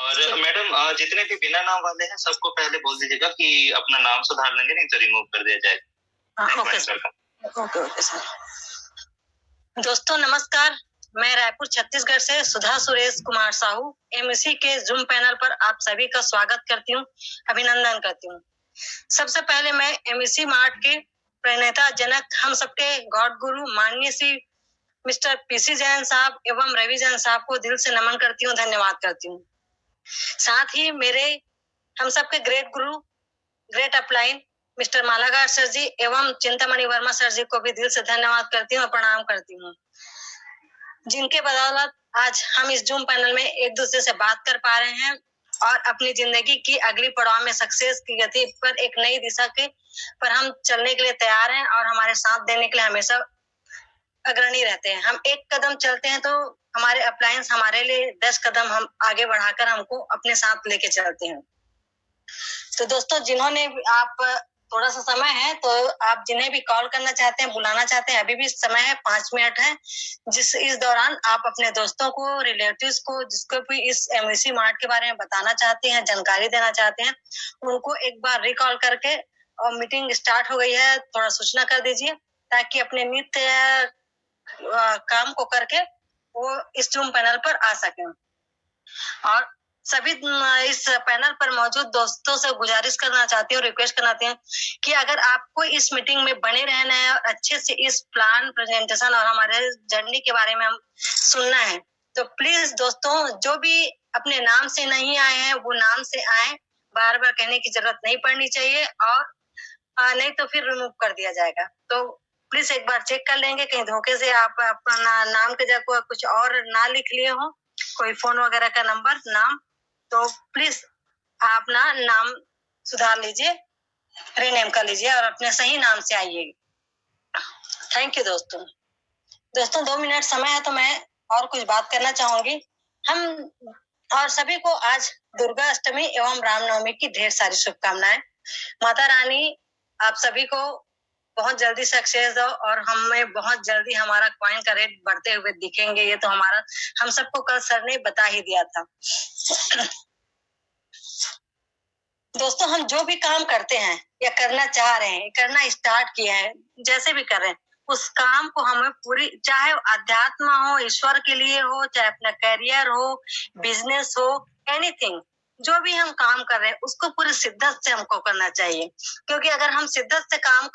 और मैडम जितने भी बिना नाम वाले हैं सबको पहले बोल दीजिएगा कि अपना नाम सुधार लेंगे, नहीं तो रिमूव कर दिया जाएगा। Okay sir. Okay sir. दोस्तों नमस्कार, मैं रायपुर छत्तीसगढ़ से सुधा सुरेश कुमार साहू एमएससी के जूम पैनल पर आप सभी का स्वागत करती हूँ, अभिनंदन करती हूँ। सबसे पहले मैं एमएससी मार्ट के प्रणेता जनक हम सबके गॉड गुरु माननीय श्री मिस्टर पीसी जैन साहब एवं रवि जैन साहब को दिल से नमन करती हूँ, धन्यवाद करती हूँ। साथ ही मेरे हम सबके ग्रेट गुरु ग्रेट अपलाइन मिस्टर मालागार सर जी एवं चिंतामणि वर्मा सर जी को भी दिल से धन्यवाद करती हूँ और प्रणाम करती हूँ, जिनके बदौलत आज हम इस जूम पैनल में एक दूसरे से बात कर पा रहे हैं और अपनी जिंदगी की अगली पड़ाव में सक्सेस की गति पर एक नई दिशा के पर हम चलने के लिए तैयार हैं और हमारे साथ देने के लिए हमेशा अग्रणी रहते हैं। हम एक कदम चलते हैं तो हमारे अप्लायंस हमारे लिए 10 कदम हम आगे बढ़ाकर हमको अपने साथ लेके चलते हैं। तो दोस्तों जिन्होंने आप थोड़ा सा समय है तो आप जिन्हें भी कॉल करना चाहते हैं, बुलाना चाहते हैं, अभी भी समय है, 5 मिनट है, इस दौरान आप अपने दोस्तों को, रिलेटिव्स को, जिसको भी इस एमएससी मार्ट के बारे में बताना चाहते हैं, जानकारी देना चाहते हैं, उनको एक बार रिकॉल करके और मीटिंग स्टार्ट हो गई है थोड़ा सूचना कर दीजिए, ताकि अपने नित्य काम को करके वो इस जूम पैनल पर आ सकें। और सभी इस पैनल पर मौजूद दोस्तों से गुजारिश करना चाहती हूँ, रिक्वेस्ट करना चाहती हूँ कि अगर आपको इस मीटिंग में बने रहना है और अच्छे से इस प्लान प्रेजेंटेशन और हमारे जर्नी के बारे में हम सुनना है, तो प्लीज दोस्तों जो भी अपने नाम से नहीं आए हैं वो नाम से आए, बार बार कहने की जरूरत नहीं पड़नी चाहिए और नहीं तो फिर रिमूव कर दिया जाएगा। तो प्लीज एक बार चेक कर लेंगे कहीं धोखे से आप अपना नाम के जगह कुछ और ना लिख लिए हो, कोई फोन वगैरह का नंबर नाम, तो प्लीज आप ना नाम सुधार लीजिए, रीनेम कर लीजिए और अपने सही नाम से आइए। थैंक यू दोस्तों। 2 मिनट समय है तो मैं और कुछ बात करना चाहूंगी। हम और सभी को आज दुर्गा अष्टमी एवं रामनवमी की ढेर सारी शुभकामनाएं। माता रानी आप सभी को बहुत जल्दी सक्सेस हो और हमें बहुत जल्दी हमारा कॉइन का रेट बढ़ते हुए दिखेंगे। ये तो हमारा हम सबको कल सर ने बता ही दिया था। दोस्तों हम जो भी काम करते हैं या करना चाह रहे हैं, करना स्टार्ट किए हैं, जैसे भी कर रहे हैं, उस काम को हमें पूरी, चाहे अध्यात्म हो, ईश्वर के लिए हो, चाहे अपना करियर हो, बिजनेस हो, एनीथिंग, जो भी हम काम कर रहे हैं उसको पूरी शिद्दत से हमको करना चाहिए। क्योंकि अगर हम शिद्दत से काम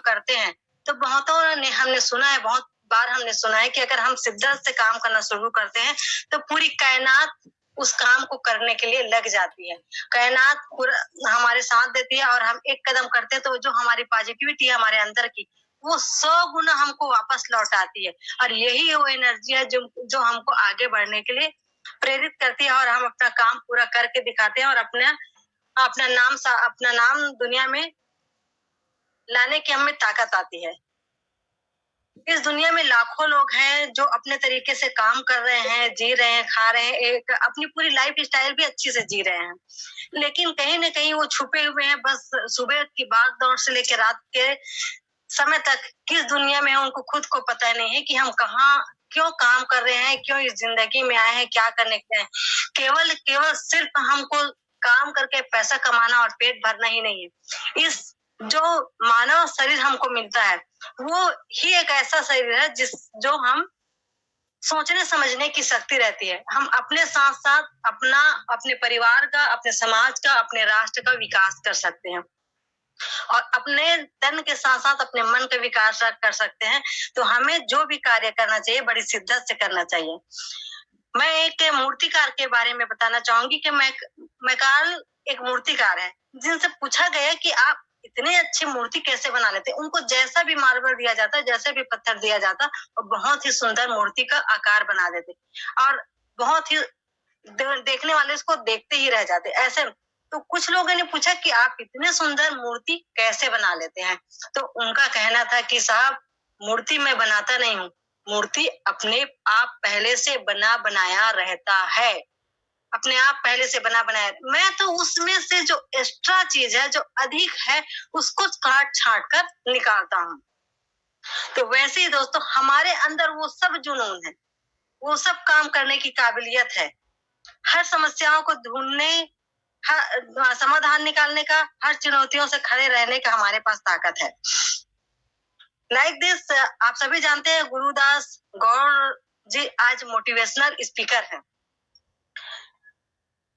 करते हैं तो बहुतों ने हमने सुना है, बहुत बार हमने सुना है कि अगर हम शिद्दत से काम करना शुरू करते हैं तो पूरी कायनात उस काम को करने के लिए लग जाती है। कायनात पूरा हमारे साथ देती है और हम एक कदम करते हैं तो जो हमारी पॉजिटिविटी है हमारे अंदर की, वो 100 गुना हमको वापस लौट आती है और यही वो एनर्जी है जो हमको आगे बढ़ने के लिए प्रेरित करती है और हम अपना काम पूरा करके दिखाते हैं और अपना नाम दुनिया में लाने की हमें ताकत आती है। इस दुनिया में लाखों लोग हैं जो अपने तरीके से काम कर रहे हैं, जी रहे हैं, खा रहे हैं, एक अपनी पूरी लाइफ स्टाइल भी अच्छी से जी रहे हैं, लेकिन कहीं ना कहीं वो छुपे हुए हैं। बस सुबह की भाग दौड़ से लेकर रात के समय तक किस दुनिया में है उनको खुद को पता नहीं है कि हम कहाँ क्यों काम कर रहे हैं, क्यों इस जिंदगी में आए हैं, क्या करने के हैं। केवल सिर्फ हमको काम करके पैसा कमाना और पेट भरना ही नहीं है। इस जो मानव शरीर हमको मिलता है वो ही एक ऐसा शरीर है जो हम सोचने समझने की शक्ति रहती है। हम अपने साथ साथ अपने परिवार का, अपने समाज का, अपने राष्ट्र का विकास कर सकते हैं और अपने तन के साथ साथ अपने मन का विकास कर सकते हैं। तो हमें जो भी कार्य करना चाहिए बड़ी शिद्दत से करना चाहिए। मैं एक मूर्तिकार के बारे में बताना चाहूंगी कि मैकाल एक मूर्तिकार है, जिनसे पूछा गया कि आप इतने अच्छी मूर्ति कैसे बना लेते। उनको जैसा भी मार्बल दिया जाता, जैसे भी पत्थर दिया जाता, और बहुत ही सुंदर मूर्ति का आकार बना देते और बहुत ही देखने वाले इसको देखते ही रह जाते। ऐसे तो कुछ लोगों ने पूछा कि आप इतने सुंदर मूर्ति कैसे बना लेते हैं, तो उनका कहना था कि साहब मूर्ति मैं बनाता नहीं हूँ, मूर्ति अपने आप पहले से बना बनाया रहता है, अपने आप पहले से बना बनाया। मैं तो उसमें से जो एक्स्ट्रा चीज है, जो अधिक है, उसको काट छाट कर निकालता हूँ। तो वैसे ही दोस्तों हमारे अंदर वो सब जुनून है, वो सब काम करने की काबिलियत है, हर समस्याओं को ढूंढने, हर समाधान निकालने का, हर चुनौतियों से खड़े रहने का हमारे पास ताकत है। लाइक दिस, आप सभी जानते हैं गुरुदास गौड़ जी आज मोटिवेशनल स्पीकर हैं,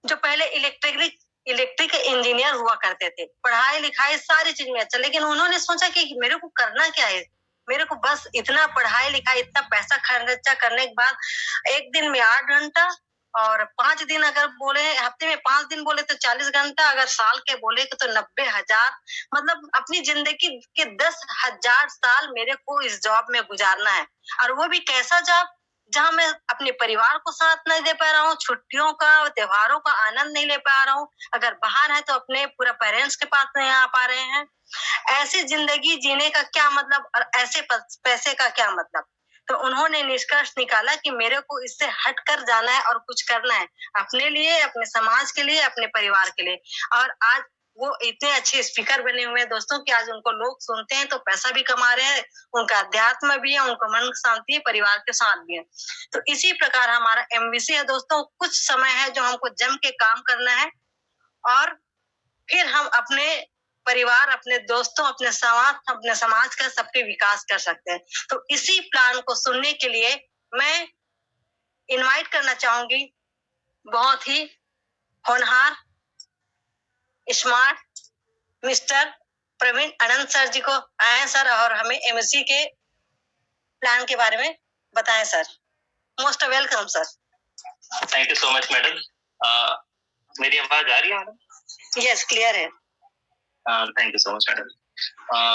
जो पहले इलेक्ट्रिक इंजीनियर हुआ करते थे। पढ़ाई लिखाई सारी चीज में अच्छा, लेकिन उन्होंने सोचा कि मेरे को करना क्या है, मेरे को बस इतना पढ़ाई लिखाई, इतना पैसा खर्चा करने के बाद एक दिन में 8 घंटा और 5 दिन अगर बोले, हफ्ते में 5 दिन बोले तो 40 घंटा, अगर साल के बोले तो 90,000, मतलब अपनी जिंदगी के 10,000 साल मेरे को इस जॉब में गुजारना है। और वो भी कैसा जॉब जहाँ मैं अपने परिवार को साथ नहीं दे पा रहा हूँ, छुट्टियों का, त्योहारों का आनंद नहीं ले पा रहा हूँ, अगर बाहर है तो अपने पूरा पेरेंट्स के पास नहीं आ पा रहे हैं। ऐसी जिंदगी जीने का क्या मतलब और ऐसे पैसे का क्या मतलब। तो उन्होंने निष्कर्ष निकाला कि मेरे को इससे हटकर जाना है और कुछ करना है अपने लिए, अपने समाज के लिए, अपने परिवार के लिए। और आज वो इतने अच्छे स्पीकर बने हुए हैं दोस्तों कि आज उनको लोग सुनते हैं तो पैसा भी कमा रहे हैं, उनका अध्यात्म भी है, उनका मन शांति है, परिवार के साथ भी है। तो इसी प्रकार हमारा एमबीसी है दोस्तों, कुछ समय है जो हमको जम के काम करना है और फिर हम अपने परिवार, अपने दोस्तों, अपने समाज का सबके विकास कर सकते हैं। तो इसी प्लान को सुनने के लिए मैं इनवाइट करना चाहूंगी बहुत ही होनहार, स्मार्ट मिस्टर प्रवीण अनंत सर जी को। आए सर और हमें एमएससी के प्लान के बारे में बताएं sir. Most welcome sir. Thank you so much madam. मेरी आवाज आ रही है मैडम? यस, क्लियर है। Thank you so much madam.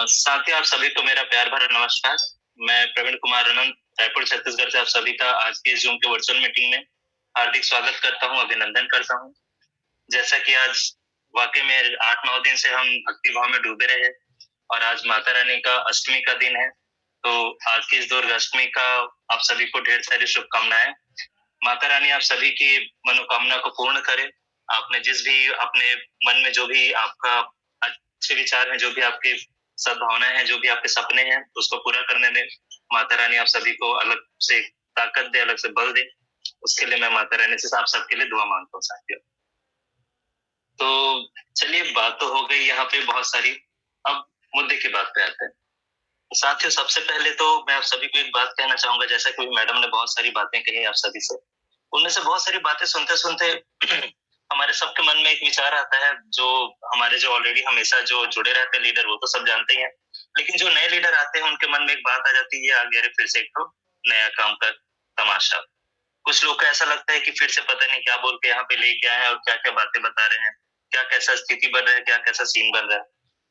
साथ ही आप सभी को मेरा प्यार भरा नमस्कार। मैं प्रवीण कुमार अनंत, रायपुर छत्तीसगढ़ से आप सभी का आज के जूम के वर्चुअल मीटिंग में हार्दिक स्वागत करता हूं, अभिनंदन करता हूं। जैसा कि आज वाकई में 8-9 दिन से हम भक्ति भाव में डूबे रहे और आज माता रानी का अष्टमी का दिन है, तो आज की इस दुर्गा अष्टमी का आप सभी को ढेर सारी शुभकामनाएं। माता रानी आप सभी की मनोकामना को पूर्ण करे। आपने जिस भी अपने मन में जो भी आपका अच्छे विचार हैं, जो भी आपकी सद्भावनाएं हैं, जो भी आपके सपने हैं, उसको पूरा करने में माता रानी आप सभी को अलग से ताकत दे, अलग से बल दे। उसके लिए मैं माता रानी से आप सबके लिए दुआ मांगता हूँ साथियों। तो चलिए, बात तो हो गई यहाँ पे बहुत सारी, अब मुद्दे की बात पे आते हैं। साथियों, सबसे पहले तो मैं आप सभी को एक बात कहना चाहूंगा, जैसा कि मैडम ने बहुत सारी बातें कही आप सभी से, उनमें से बहुत सारी बातें सुनते सुनते हमारे सबके मन में एक विचार आता है, जो हमारे जो ऑलरेडी हमेशा जो जुड़े रहते हैं लीडर, वो तो सब जानते ही हैं, लेकिन जो नए लीडर आते हैं उनके मन में एक बात आ जाती है, आ गया रे फिर से एक तो नया काम का तमाशा। कुछ लोग को ऐसा लगता है कि फिर से पता नहीं क्या बोल के यहाँ पे लेके आए हैं और क्या क्या बातें बता रहे हैं, क्या कैसा स्थिति बन रहा है, क्या कैसा सीन बन रहा है।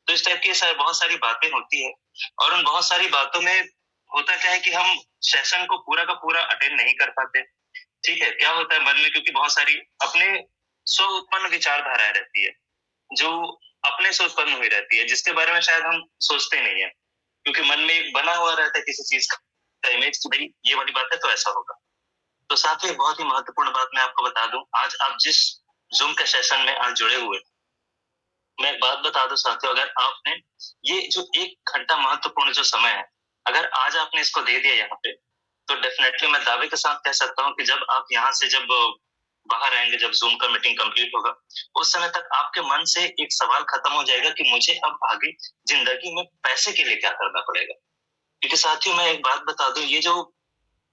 तो इस टाइप की बहुत सारी बातें होती है और उन बहुत सारी बातों में होता क्या है कि हम सेशन को पूरा का पूरा अटेंड नहीं कर पाते। ठीक है, क्या होता है मन में, क्योंकि बहुत सारी अपने स्व उत्पन्न विचारधाराएं रहती है, जो अपने से उत्पन्न हुई रहती है, जिसके बारे में शायद हम सोचते नहीं है, क्योंकि मन में एक बना हुआ रहता है किसी चीज का इमेज कि भाई ये वाली बात है तो ऐसा होगा। तो साथ ही एक बहुत ही महत्वपूर्ण बात मैं आपको बता दूं, आज आप जिस जूम के सेशन में आज जुड़े हुए, मैं एक बात बता दूं साथियों, अगर आपने ये जो 1 घंटा महत्वपूर्ण जो समय है, अगर आज आपने इसको दे दिया यहाँ पे, तो डेफिनेटली मैं दावे के साथ कह सकता हूँ कि जब आप यहाँ से जब बाहर आएंगे, जब जूम का मीटिंग कंप्लीट होगा, उस समय तक आपके मन से एक सवाल खत्म हो जाएगा कि मुझे अब आगे जिंदगी में पैसे के लिए क्या करना पड़ेगा। क्योंकि साथियों मैं एक बात बता दूं, ये जो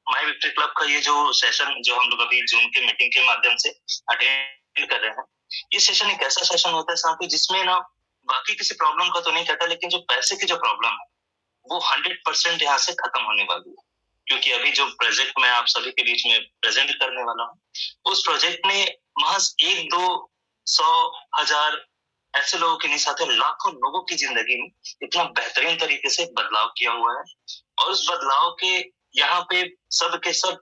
माय विक्ट्री क्लब का ये जो सेशन जो हम लोग अभी जूम के मीटिंग के माध्यम से अटेंड कर रहे हैं, ये सेशन एक ऐसा सेशन होता है साथियों जिसमें ना बाकी किसी प्रॉब्लम का तो नहीं कहता, लेकिन जो पैसे की जो प्रॉब्लम है वो 100% यहाँ से खत्म होने वाली है। क्योंकि अभी जो प्रोजेक्ट मैं आप सभी के बीच में प्रेजेंट करने वाला हूँ, उस प्रोजेक्ट ने महज 1-2-100-1000 ऐसे लोगों के नहीं साथ लाखों लोगों की जिंदगी में इतना बेहतरीन तरीके से बदलाव किया हुआ है। और उस बदलाव के यहाँ पे सब के सब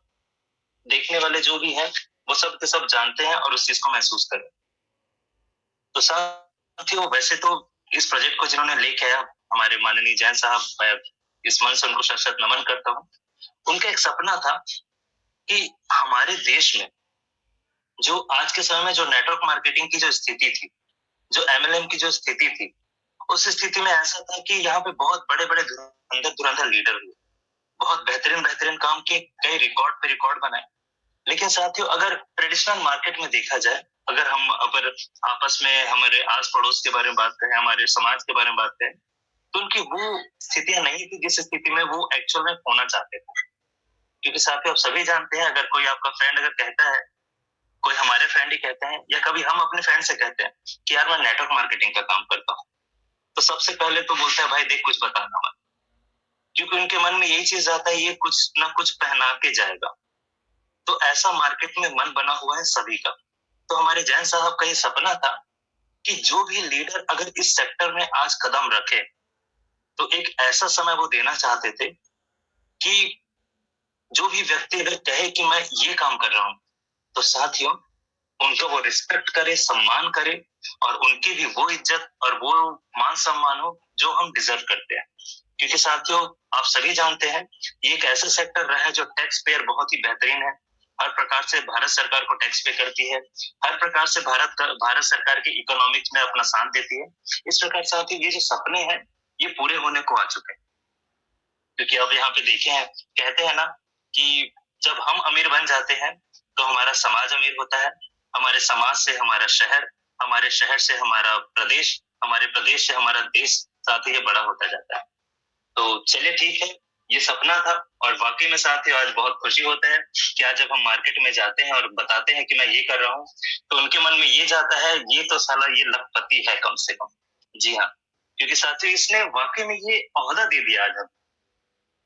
देखने वाले जो भी हैं, वो सब के सब जानते हैं और उस चीज को महसूस करें। तो साथियों, वैसे तो इस प्रोजेक्ट को जिन्होंने लेके आया हमारे माननीय जैन साहब, मैं इस मन से उनको शत नमन करता हूँ। उनका एक सपना था कि हमारे देश में जो आज के समय में जो नेटवर्क मार्केटिंग की जो स्थिति थी, जो MLM की जो स्थिति थी, उस स्थिति में ऐसा था कि यहाँ पे बहुत बड़े बड़े धुरंधर लीडर हुए, बहुत बेहतरीन काम किए, कई रिकॉर्ड पे रिकॉर्ड बनाए, लेकिन साथियों अगर ट्रेडिशनल मार्केट में देखा जाए, अगर हम आपस में हमारे आस पड़ोस के बारे में बात करें, हमारे समाज के बारे में बात करें, तो उनकी वो स्थितियां नहीं थी जिस स्थिति में वो एक्चुअल में होना चाहते थे। क्योंकि साथियों आप सभी जानते हैं, अगर कोई आपका फ्रेंड अगर कहता है, कोई हमारे फ्रेंड ही कहते हैं या कभी हम अपने फ्रेंड से कहते हैं कि यार मैं नेटवर्क मार्केटिंग का काम करता हूँ, तो सबसे पहले तो बोलता है भाई देख कुछ बताना मत, क्योंकि उनके मन में यही चीज आता है ये कुछ ना कुछ पहना के जाएगा। तो ऐसा मार्केट में मन बना हुआ है सभी का। तो हमारे जैन साहब का ये सपना था कि जो भी लीडर अगर इस सेक्टर में आज कदम रखे, तो एक ऐसा समय वो देना चाहते थे कि जो भी व्यक्ति अगर कहे कि मैं ये काम कर रहा हूं, तो साथियों उनको वो रिस्पेक्ट करे, सम्मान करे और उनकी भी वो इज्जत और वो मान सम्मान हो जो हम डिजर्व करते हैं। क्योंकि साथियों आप सभी जानते हैं ये एक ऐसा सेक्टर रहा है जो टैक्स पेयर बहुत ही बेहतरीन है, हर प्रकार से भारत सरकार को टैक्स पे करती है, हर प्रकार से भारत सरकार की इकोनॉमिक्स में अपना साथ देती है। इस प्रकार साथियों ये जो सपने हैं ये पूरे होने को आ चुके हैं। क्योंकि अब यहाँ पे देखे हैं, कहते हैं ना कि जब हम अमीर बन जाते हैं तो हमारा समाज अमीर होता है, हमारे समाज से हमारा शहर, हमारे शहर से हमारा प्रदेश, हमारे प्रदेश से हमारा देश साथ ही बड़ा होता जाता है। तो चलिए ठीक है, ये सपना था और वाकई में साथियों आज बहुत खुशी होता है कि आज जब हम मार्केट में जाते हैं और बताते हैं कि मैं ये कर रहा हूँ, तो उनके मन में ये जाता है ये तो साला ये लखपति है कम से कम। जी हाँ, क्योंकि साथियों इसने वाकई में ये ओहदा दे दिया आज।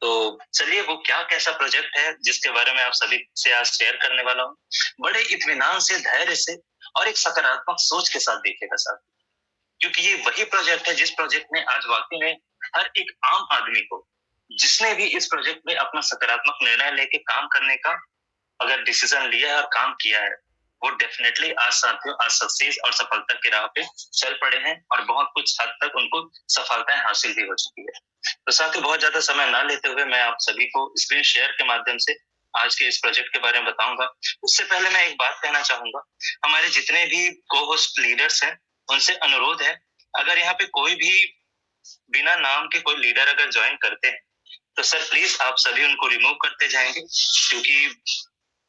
तो चलिए वो क्या कैसा प्रोजेक्ट है जिसके बारे में आप सभी से आज शेयर करने वाला हूँ, बड़े इत्मीनान से, धैर्य से और एक सकारात्मक सोच के साथ देखिएगा साथ, क्योंकि ये वही प्रोजेक्ट है जिस प्रोजेक्ट ने आज वाकई में हर एक आम आदमी को, जिसने भी इस प्रोजेक्ट में अपना सकारात्मक निर्णय लेके काम करने का अगर डिसीजन लिया है और काम किया है, वो डेफिनेटली आज साथियों आज सक्सेस और सफलता की राह पे चल पड़े हैं और बहुत कुछ हद तक उनको सफलताएं हासिल भी हो चुकी है। तो साथियों बहुत ज्यादा समय ना लेते हुए मैं आप सभी को स्क्रीन शेयर के माध्यम से आज के इस प्रोजेक्ट के बारे में बताऊंगा। उससे पहले मैं एक बात कहना चाहूंगा, हमारे जितने भी को होस्ट लीडर्स हैं उनसे अनुरोध है, अगर यहाँ पे कोई भी बिना नाम के कोई लीडर अगर ज्वाइन करते हैं तो सर प्लीज आप सभी उनको रिमूव करते जाएंगे, क्योंकि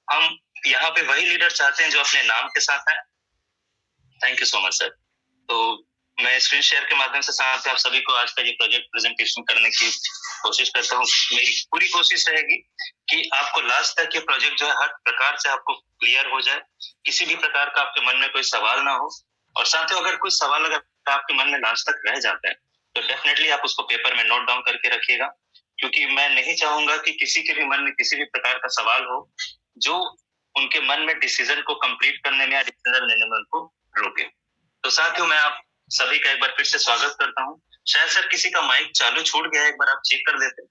हम यहाँ पे वही लीडर चाहते हैं जो अपने नाम के साथ है। Thank you so much sir. तो मैं स्क्रीन शेयर के माध्यम से साथ आप सभी को आज का ये प्रोजेक्ट प्रेजेंटेशन करने की कोशिश करता हूँ। मेरी पूरी कोशिश रहेगी कि आपको लास्ट तक ये प्रोजेक्ट जो है हर प्रकार से आपको क्लियर हो जाए, किसी भी प्रकार का आपके मन में कोई सवाल ना हो, और साथ ही अगर कोई सवाल अगर आपके मन में लास्ट तक रह जाता है तो डेफिनेटली आप उसको पेपर में नोट डाउन करके रखिएगा, क्योंकि मैं नहीं चाहूंगा कि किसी के भी मन में किसी भी प्रकार का सवाल हो जो उनके मन में डिसीजन को कंप्लीट करने में या डिसीजन लेने में उनको रोके। तो साथियों मैं आप सभी का एक बार फिर से स्वागत करता हूँ। शायद सर किसी का माइक चालू छूट गया है, एक बार आप चेक कर देते।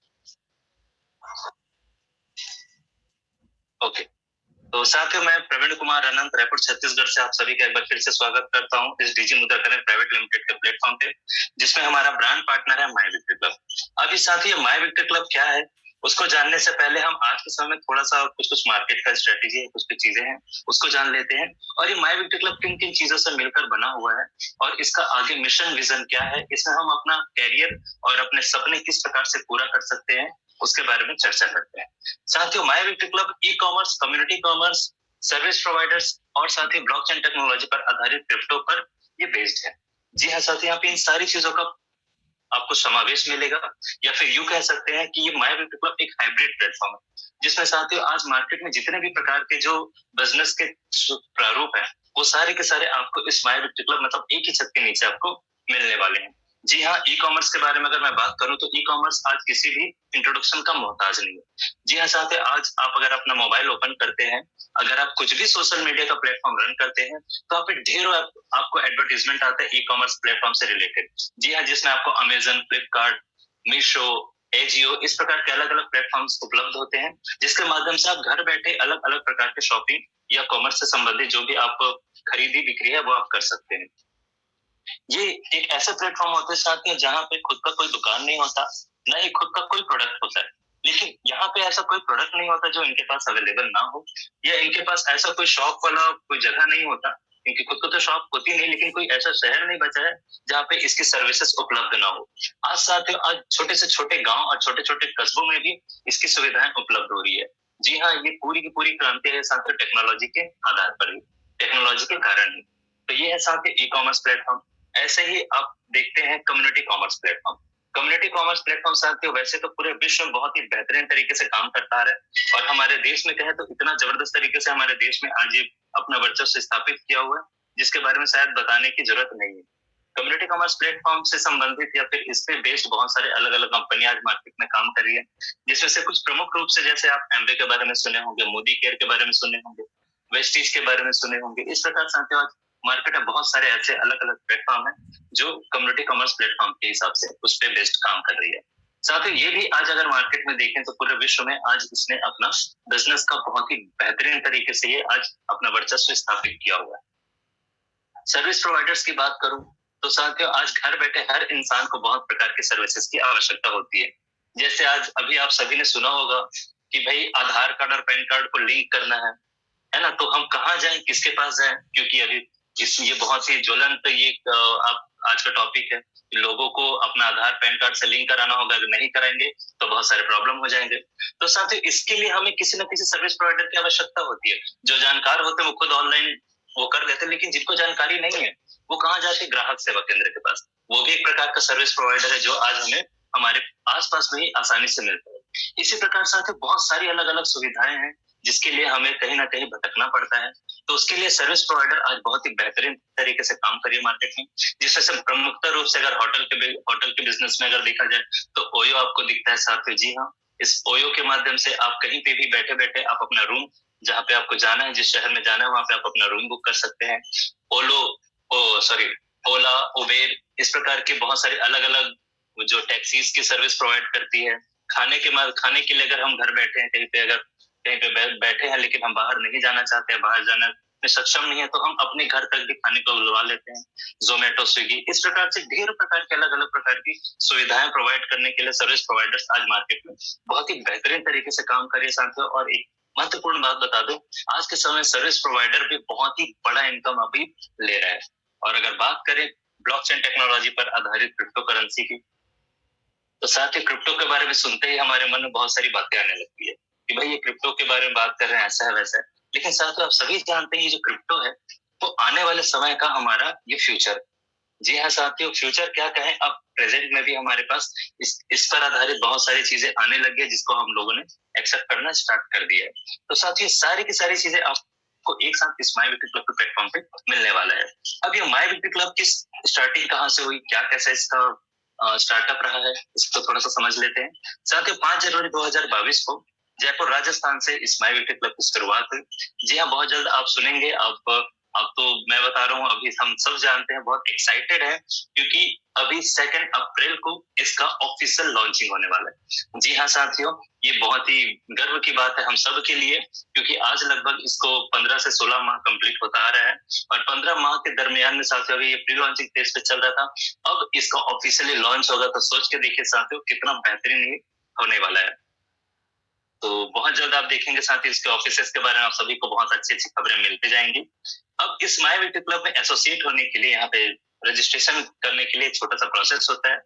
ओके, तो साथियों मैं प्रवीण कुमार अनंत रायपुर छत्तीसगढ़ से आप सभी का एक बार फिर से स्वागत करता हूँ इस डीजी मुद्रा कनेक्ट प्राइवेट लिमिटेड के प्लेटफॉर्म पे, जिसमें हमारा ब्रांड पार्टनर है माय विक्ट्री क्लब। अभी साथियों माय विक्ट्री क्लब क्या है उसको जानने से पहले हम आज के समय में थोड़ा सा कुछ मार्केट का स्ट्रेटेजी है, कुछ चीजें हैं उसको जान लेते हैं, और ये माय विक्ट्री क्लब किन किन चीजों से मिलकर बना हुआ है और इसका आगे मिशन विजन क्या है, इसमें हम अपना कैरियर और अपने सपने किस प्रकार से पूरा कर सकते हैं उसके बारे में चर्चा करते हैं। साथियों my victory club e commerce, community commerce, service providers और साथ ही ब्लॉकचेन टेक्नोलॉजी पर आधारित क्रिप्टो पर ये बेस्ड है। जी हाँ साथियों, यहाँ पे इन सारी चीजों का आपको समावेश मिलेगा, या फिर यूं कह सकते हैं कि ये माय विक्ट्री क्लब एक हाइब्रिड प्लेटफॉर्म है, जिसमें साथियों आज मार्केट में जितने भी प्रकार के जो बिजनेस के प्रारूप है वो सारे के सारे आपको इस माय विक्ट्री क्लब मतलब एक ही छत के नीचे आपको मिलने वाले हैं। जी हाँ, ई कॉमर्स के बारे में अगर मैं बात करूं तो ई कॉमर्स आज किसी भी इंट्रोडक्शन का मोहताज नहीं है। जी हाँ साथियों, आज आप अगर अपना मोबाइल ओपन करते हैं, अगर आप कुछ भी सोशल मीडिया का प्लेटफॉर्म रन करते हैं तो आप ढेरों आपको एडवर्टीजमेंट आता है ई कॉमर्स प्लेटफॉर्म से रिलेटेड। जी हाँ, जिसमें आपको अमेजन, फ्लिपकार्ट, मीशो, एजियो इस प्रकार के अलग अलग प्लेटफॉर्म्स उपलब्ध होते हैं, जिसके माध्यम से आप घर बैठे अलग अलग प्रकार के शॉपिंग या कॉमर्स से संबंधित जो भी आप खरीदी बिक्री है वो आप कर सकते हैं। ये एक ऐसा प्लेटफॉर्म होता है साथ में जहाँ पे खुद का कोई दुकान नहीं होता, ना ही खुद का कोई प्रोडक्ट होता है, लेकिन यहाँ पे ऐसा कोई प्रोडक्ट नहीं होता जो इनके पास अवेलेबल ना हो, या इनके पास ऐसा कोई शॉप वाला कोई जगह नहीं होता, क्योंकि खुद को तो शॉप होती नहीं, लेकिन कोई ऐसा शहर नहीं बचा है जहाँ पे इसकी सर्विसेज उपलब्ध ना हो। आज साथियों आज छोटे से छोटे गांव और छोटे छोटे कस्बों में भी इसकी सुविधाएं उपलब्ध हो रही है। जी हाँ, ये पूरी की पूरी क्रांति है साथ में टेक्नोलॉजी के आधार पर ही, टेक्नोलॉजी के कारण ही। तो ये है साथ ही ई-कॉमर्स प्लेटफॉर्म। ऐसे ही आप देखते हैं community commerce platform. Community commerce platform साथियों वैसे तो पूरे विश्व में बहुत ही बेहतरीन तरीके से काम करता आ रहा है और हमारे देश में कहें तो इतना जबरदस्त तरीके से हमारे देश में आज ये अपना वर्चस्व स्थापित किया हुआ है, जिसके बारे में शायद बताने की जरूरत नहीं है। कम्युनिटी कॉमर्स प्लेटफॉर्म से संबंधित या फिर इस पे बेस्ड बहुत सारे अलग-अलग कंपनियां आज मार्केट में काम कर रही है, जिसमें से कुछ प्रमुख रूप से जैसे आप एमवे के बारे में सुने होंगे, मोदी केयर के बारे में सुने होंगे, वेस्टीज के बारे में सुने होंगे। इस प्रकार साथियों आज मार्केट में बहुत सारे ऐसे अलग-अलग प्लेटफॉर्म हैं जो कम्युनिटी कॉमर्स प्लेटफॉर्म के हिसाब से उस पे बेस्ड काम कर रही है। साथ ही ये भी आज अगर मार्केट में देखें तो पूरे विश्व में आज इसने अपना बिजनेस का बहुत ही बेहतरीन तरीके से ये आज अपना वर्चस्व स्थापित किया हुआ है। सर्विस प्रोवाइडर्स की बात करूं तो साथियों आज घर बैठे हर इंसान को बहुत प्रकार की सर्विसेज की आवश्यकता होती है। जैसे आज अभी आप सभी ने सुना होगा कि भाई आधार कार्ड और पैन कार्ड को लिंक करना है ना? तो हम कहाँ जाएं, किसके पास जाएं? क्योंकि अभी ये बहुत ही ज्वलंत ये आप आज का टॉपिक है। लोगों को अपना आधार पैन कार्ड से लिंक कराना होगा, अगर नहीं कराएंगे तो बहुत सारे प्रॉब्लम हो जाएंगे। तो साथियों इसके लिए हमें किसी न किसी सर्विस प्रोवाइडर की आवश्यकता होती है। जो जानकार होते हैं वो खुद ऑनलाइन वो कर देते हैं, लेकिन जिनको जानकारी नहीं है वो कहाँ जाते हैं? ग्राहक सेवा केंद्र के पास। वो भी एक प्रकार का सर्विस प्रोवाइडर है जो आज हमें हमारे आसपास में ही आसानी से मिलता है। इसी प्रकार साथियों बहुत सारी अलग अलग सुविधाएं हैं जिसके लिए हमें कहीं ना कहीं भटकना पड़ता है। तो उसके लिए सर्विस प्रोवाइडर आज बहुत ही बेहतरीन तरीके से काम कर रही है मार्केट में, जिसमें से प्रमुखता रूप से अगर होटल के बिजनेस में अगर देखा जाए तो ओयो आपको दिखता है साथियों। जी हाँ, इस ओयो के माध्यम से आप कहीं पे भी बैठे बैठे आप अपना रूम जहाँ पे आपको जाना है, जिस शहर में जाना है वहां पे आप अपना रूम बुक कर सकते हैं। ओला, उबेर, इस प्रकार के बहुत सारे अलग अलग जो टैक्सीज की सर्विस प्रोवाइड करती है। खाने के लिए अगर हम घर बैठे हैं कहीं पे बैठे हैं लेकिन हम बाहर नहीं जाना चाहते हैं, बाहर जाना में सक्षम नहीं है, तो हम अपने घर तक भी खाने को बुलवा लेते हैं। जोमेटो, स्विगी, इस प्रकार से ढेर प्रकार के अलग अलग प्रकार की सुविधाएं प्रोवाइड करने के लिए सर्विस प्रोवाइडर्स आज मार्केट में बहुत ही बेहतरीन तरीके से काम कर रहे हैं साथियों। और एक महत्वपूर्ण बात बता दूं, आज के समय सर्विस प्रोवाइडर भी बहुत ही बड़ा इनकम अभी ले रहा है। और अगर बात करें ब्लॉकचेन टेक्नोलॉजी पर आधारित क्रिप्टो करेंसी की, तो साथ ही क्रिप्टो के बारे में सुनते ही हमारे मन में बहुत सारी बातें आने लगती है कि भाई ये क्रिप्टो के बारे में बात कर रहे हैं, ऐसा है वैसा है। लेकिन साथ ही आप सभी जानते हैं ये जो क्रिप्टो है वो आने वाले समय का हमारा ये फ्यूचर। जी हाँ साथियों, फ्यूचर क्या कहें, अब प्रेजेंट में भी हमारे पास इस पर आधारित बहुत सारी चीजें आने लगी है जिसको हम लोगों ने एक्सेप्ट करना स्टार्ट कर दिया है। तो साथियों सारी की सारी चीजें आपको एक साथ इस माई विक्टी क्लब के प्लेटफॉर्म पे मिलने वाला है। अब ये माई विक्टी क्लब की स्टार्टिंग कहाँ से हुई, क्या कैसे इसका स्टार्टअप रहा है, इसको थोड़ा सा समझ लेते हैं। साथियों 5 जनवरी 2022 को जयपुर राजस्थान से इस माई विक्टी क्लब की शुरुआत हुई। जी हाँ, बहुत जल्द आप सुनेंगे। अब तो मैं बता रहा हूँ, अभी हम सब जानते हैं, बहुत एक्साइटेड है क्योंकि अभी 2 अप्रैल को इसका ऑफिशियल लॉन्चिंग होने वाला है। जी हाँ साथियों, ये बहुत ही गर्व की बात है हम सब के लिए, क्योंकि आज लगभग इसको 15 से 16 माह कंप्लीट होता आ रहा है और 15 माह के दरमियान में साथियों अभी ये प्री लॉन्चिंग फेज पे चल रहा था। अब इसका ऑफिशियली लॉन्च होगा तो सोच के देखिए साथियों कितना बेहतरीन ये होने वाला है। तो बहुत जल्द आप देखेंगे साथियों इसके ऑफिसेस के बारे में आप सभी को बहुत अच्छी अच्छी खबरें मिलती जाएंगी। अब इस माई विक्टी क्लब में एसोसिएट होने के लिए यहाँ पे रजिस्ट्रेशन करने के लिए छोटा सा प्रोसेस होता है।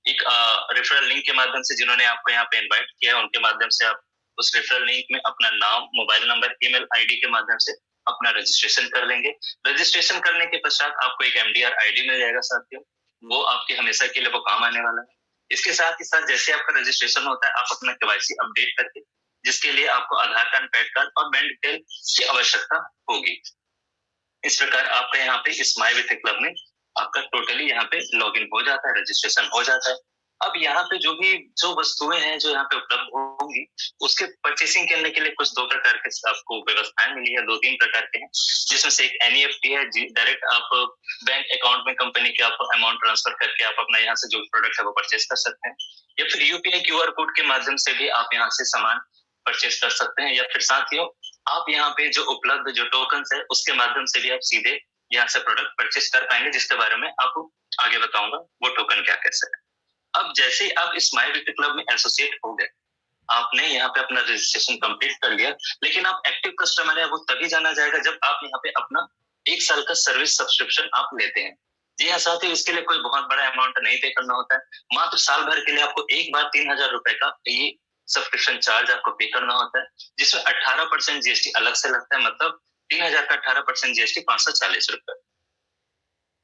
एक रेफरल लिंक के माध्यम से जिन्होंने आपको यहाँ पे इनवाइट किया है उनके माध्यम से आप उस रेफरल लिंक में अपना नाम, मोबाइल नंबर, ईमेल आईडी के माध्यम से अपना रजिस्ट्रेशन कर लेंगे। रजिस्ट्रेशन करने के पश्चात आपको एक एमडीआर आईडी मिल जाएगा साथियों, वो आपके हमेशा के लिए वो काम आने वाला है। इसके साथ ही साथ जैसे आपका रजिस्ट्रेशन होता है आप अपना केवाईसी अपडेट करके, जिसके लिए आपको आधार कार्ड, पैन कार्ड और बैंक डिटेल की आवश्यकता होगी। इस प्रकार आपका यहाँ पे इस माई विक्टी क्लब में आपका टोटली यहाँ पे लॉगिन हो जाता है, रजिस्ट्रेशन हो जाता है। अब यहाँ पे जो वस्तुएं हैं जो यहाँ पे उपलब्ध होंगी उसके परचेसिंग करने के लिए कुछ 2 प्रकार के आपको व्यवस्थाएं मिली है, 2-3 प्रकार के हैं, जिसमें से एक एनईएफटी है। डायरेक्ट आप बैंक अकाउंट में कंपनी के आप अमाउंट ट्रांसफर करके आप अपना यहाँ से जो प्रोडक्ट है वो परचेस कर सकते हैं, या फिर यूपीआई क्यूआर कोड के माध्यम से भी आप यहाँ से सामान परचेस कर सकते हैं, या फिर साथियों आप यहाँ पे जो उपलब्ध जो टोकन्स है उसके माध्यम से भी आप सीधे यहाँ से प्रोडक्ट परचेस कर पाएंगे, जिसके बारे में आपको आगे बताऊंगा वो टोकन क्या कैसे है। अब जैसे ही आप इस माई विक्टी क्लब में एसोसिएट हो गए, आपने यहाँ पे अपना रजिस्ट्रेशन कंप्लीट कर लिया, लेकिन आप एक्टिव कस्टमर है वो तभी जाना जाएगा जब आप यहाँ पे अपना 1 साल का सर्विस सब्सक्रिप्शन आप लेते हैं। जी हाँ साथियों, इसके लिए कोई बहुत बड़ा अमाउंट नहीं पे करना होता है, मात्र साल भर के लिए आपको एक बार 3000 रुपए का ये सब्सक्रिप्शन चार्ज आपको पे करना होता है, जिसमें 18% जीएसटी अलग से लगता है, मतलब 3,000 का 18% जीएसटी 540 रुपए।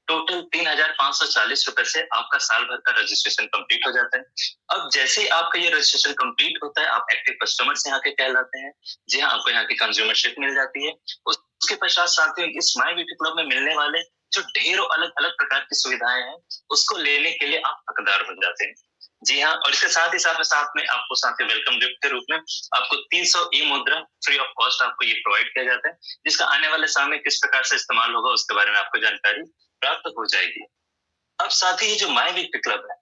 टोटल 3,540 रुपए से आपका साल भर का रजिस्ट्रेशन कंप्लीट हो जाता है। अब जैसे ही आपका ये रजिस्ट्रेशन कंप्लीट होता है, आप एक्टिव कस्टमर्स यहाँ के कहलाते हैं, जी हाँ, आपको यहाँ की कंज्यूमरशिप मिल जाती है। उसके पश्चात साथियों, इस माई ब्यूटी क्लब में मिलने वाले जो ढेरों अलग अलग प्रकार की सुविधाएं हैं, उसको लेने के लिए आप हकदार बन जाते हैं। जी हाँ, और इसके साथ ही साथ में आपको साथ ही वेलकम गिफ्ट के रूप में आपको 300 ई मुद्रा फ्री ऑफ कॉस्ट आपको ये प्रोवाइड किया जाता है, जिसका आने वाले समय में किस प्रकार से इस्तेमाल होगा उसके बारे में आपको जानकारी प्राप्त हो जाएगी। अब साथ ही जो माई ब्यूटी क्लब है,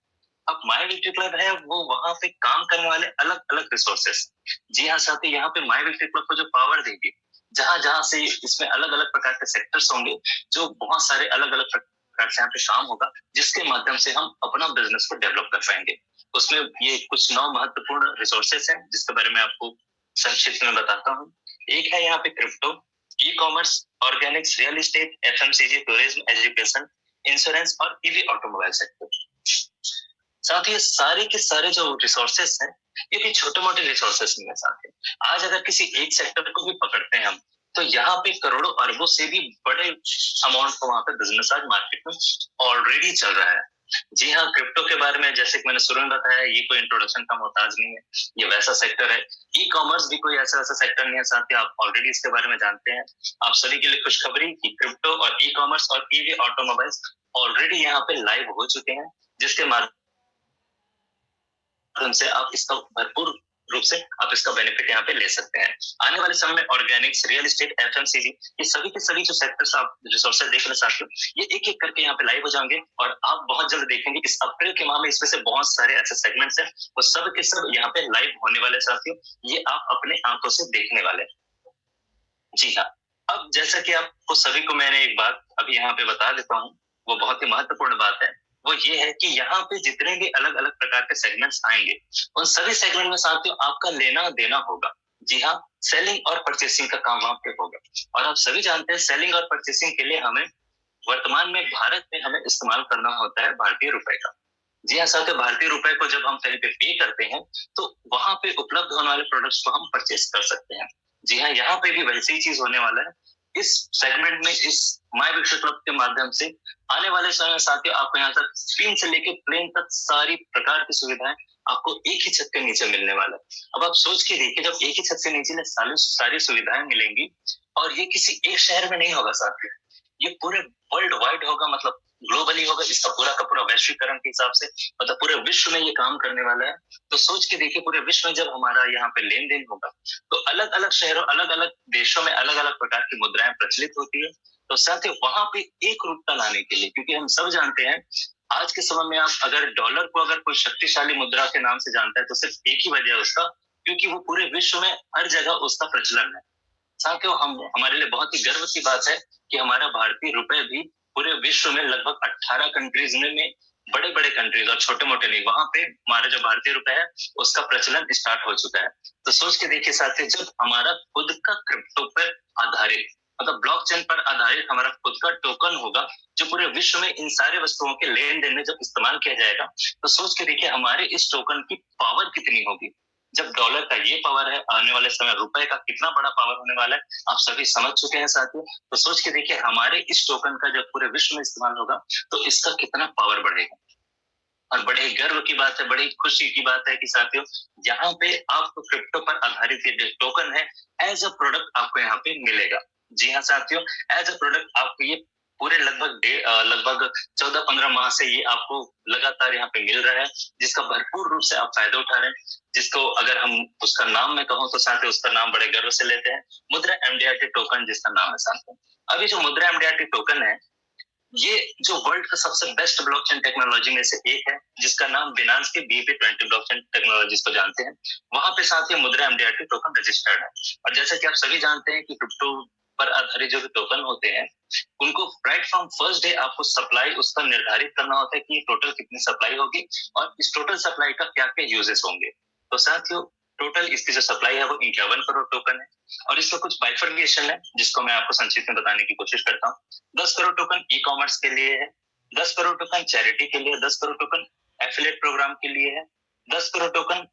अब माई ब्यूटी क्लब है वो वहां पे काम करने वाले अलग अलग रिसोर्सेस, जी हाँ साथी, यहाँ पे माई ब्यूटी क्लब को जो पावर देगी, जहां जहां से इसमें अलग अलग प्रकार के सेक्टर्स होंगे, जो बहुत सारे अलग अलग प्रकार से यहाँ पे काम होगा, जिसके माध्यम से हम अपना बिजनेस को डेवलप कर पाएंगे। उसमें ये कुछ 9 महत्वपूर्ण रिसोर्सेस हैं, जिसके बारे में आपको संक्षिप्त में बताता हूँ। एक है यहाँ पे crypto, e commerce, Organics, real estate, FMCG, tourism, education, insurance और ईवी ऑटोमोबाइल सेक्टर। साथ ही सारे के सारे जो रिसोर्सेस हैं, ये भी छोटे मोटे रिसोर्सेस नहीं है साथ। आज अगर किसी एक सेक्टर को भी पकड़ते हैं हम, तो यहाँ पे करोड़ों अरबों से भी बड़े अमाउंट को वहां पे बिजनेस आज मार्केट में ऑलरेडी चल रहा है। जी हाँ, क्रिप्टो के बारे में जैसे कि मैंने शुरू में बताया, ये कोई इंट्रोडक्शन का मोहताज नहीं है, ये वैसा सेक्टर है। ई कॉमर्स भी कोई ऐसा सेक्टर नहीं है साथी, आप ऑलरेडी इसके बारे में जानते हैं। आप सभी के लिए खुशखबरी कि क्रिप्टो और ई कॉमर्स और ईवी ऑटोमोबाइल्स ऑलरेडी यहाँ पे लाइव हो चुके हैं, जिसके माध्यम से आप इसका भरपूर रूप से आप इसका बेनिफिट यहाँ पे ले सकते हैं। आने वाले समय में ऑर्गेनिक्स, रियल एस्टेट, एफएमसीजी, ये सभी के सभी जो सेक्टर्स आप रिसोर्सेज देख रहे साथियों, ये एक एक करके यहाँ पे लाइव हो जाएंगे और आप बहुत जल्द देखेंगे इस अप्रैल के माह में इसमें से बहुत सारे ऐसे सेगमेंट्स हैं, वो सब के सब यहाँ पे लाइव होने वाले साथियों, ये आप अपने आंखों से देखने वाले। जी हाँ, अब जैसा कि आपको सभी को मैंने एक बात अभी यहाँ पे बता देता हूँ, वो बहुत ही महत्वपूर्ण बात है, वो ये है कि यहाँ पे जितने भी अलग अलग प्रकार के सेगमेंट्स आएंगे, उन सभी सेगमेंट में साथियों आपका लेना देना होगा। जी हाँ, सेलिंग और परचेसिंग का काम वहां पे होगा। और आप सभी जानते हैं सेलिंग और परचेसिंग के लिए हमें वर्तमान में भारत में हमें इस्तेमाल करना होता है भारतीय रुपए का। जी हाँ साथियों, भारतीय रुपए को जब हम कहीं पे पे करते हैं, तो वहां पे उपलब्ध होने वाले प्रोडक्ट्स को हम परचेस कर सकते हैं। जी हाँ, यहाँ पे भी वैसी ही चीज होने वाला है। इस सेगमेंट में, इस माई ब्यूटी क्लब के माध्यम से आने वाले समय में साथियों आपको यहाँ तक स्क्रीन से लेके प्लेन तक सारी प्रकार की सुविधाएं आपको एक ही छत के नीचे मिलने वाला है। अब आप सोच के देखिए, जब एक ही छत के नीचे सारी सुविधाएं मिलेंगी, और ये किसी एक शहर में नहीं होगा साथियों, ये पूरे वर्ल्ड वाइड होगा, मतलब ग्लोबली होगा, इसका पूरा का पूरा वैश्वीकरण के हिसाब से, मतलब पूरे विश्व में ये काम करने वाला है। तो सोच के देखिए, पूरे विश्व में जब हमारा यहाँ पे लेन देन होगा, तो अलग अलग शहरों, अलग अलग देशों में अलग अलग प्रकार की मुद्राएं प्रचलित होती है। तो साथ ही वहां पे एक रूपता लाने के लिए, क्योंकि हम सब जानते हैं आज के समय में आप अगर डॉलर को अगर कोई शक्तिशाली मुद्रा के नाम से जानता है, तो सिर्फ एक ही वजह है उसका, क्योंकि वो पूरे विश्व में हर जगह उसका प्रचलन है। साथियों, हमारे लिए बहुत ही गर्व की बात है कि हमारा भारतीय रुपए भी पूरे विश्व में लगभग 18 कंट्रीज में बड़े बड़े कंट्रीज और छोटे मोटे नहीं, वहां पे हमारा जो भारतीय रुपए है उसका प्रचलन स्टार्ट हो चुका है। तो सोच के देखिए साथियों, जब हमारा खुद का क्रिप्टो पर आधारित, मतलब ब्लॉकचेन पर आधारित हमारा खुद का टोकन होगा, जो पूरे विश्व में इन सारे वस्तुओं के लेन देन में जब इस्तेमाल किया जाएगा, तो सोच के देखिए हमारे इस टोकन की पावर कितनी होगी। जब डॉलर का ये पावर है, आने वाले समय रुपए का कितना बड़ा पावर होने वाला है, आप सभी समझ चुके हैं साथियों। तो सोच के देखिए हमारे इस टोकन का जब पूरे विश्व में इस्तेमाल होगा, तो इसका कितना पावर बढ़ेगा। और बड़े ही गर्व की बात है, बड़ी खुशी की बात है कि साथियों, यहाँ पे आपको क्रिप्टो पर आधारित ये टोकन है, एज अ प्रोडक्ट आपको यहाँ पे मिलेगा। जी हाँ साथियों, एज अ प्रोडक्ट आपको ये पूरे लगभग 14-15 माह से ये आपको लगातार यहाँ पे मिल रहा है, जिसका भरपूर रूप से आप फायदा उठा रहे हैं। जिसको अगर हम उसका नाम में कहूँ, तो साथियों उसका नाम बड़े गर्व से लेते हैं, मुद्रा एमडीआरटी टोकन, जिसका नाम है साथियों। अभी जो मुद्रा एमडीआरटी टोकन है, ये जो वर्ल्ड का सबसे बेस्ट ब्लॉकचेन टेक्नोलॉजी में से एक है, जिसका नाम बिनांस के BEP20 ब्लॉकचेन टेक्नोलॉजीज को जानते हैं। वहां पे साथ ही मुद्रा एमडीआरटी टोकन रजिस्टर्ड है। और जैसा कि आप सभी जानते हैं कि क्रिप्टो पर आधारित जो भी टोकन होते हैं, उनको राइट फ्रॉम फर्स्ट डे आपको सप्लाई उसका निर्धारित करना होता है कि ये टोटल कितनी सप्लाई होगी और इस टोटल सप्लाई का क्या क्या यूजेस होंगे। तो साथियों, टोटल इसकी जो सप्लाई है वो 51 करोड़ टोकन है, और इसका कुछ बाइफर्केशन है, जिसको मैं आपको संक्षिप्त में बताने की कोशिश करता हूँ। 10 करोड़ टोकन ई कॉमर्स के लिए है, 10 करोड़ टोकन चैरिटी के लिए, 10 करोड़ टोकन एफिलिएट प्रोग्राम के लिए है, 10 करोड़ टोकन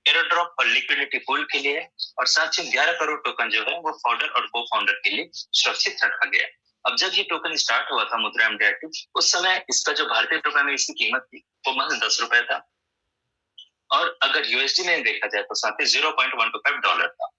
एयरड्रॉप और लिक्विडिटी पूल के लिए, और साथ ही 11 करोड़ टोकन जो है वो फाउंडर और को फाउंडर के लिए सुरक्षित रखा गया। अब जब ये टोकन स्टार्ट हुआ था मुद्रा MDRT, उस समय इसका जो भारतीय रुपए में इसकी कीमत थी वो महज 10 रुपए था, और अगर USD में देखा जाए तो साथ ही $0.125 था।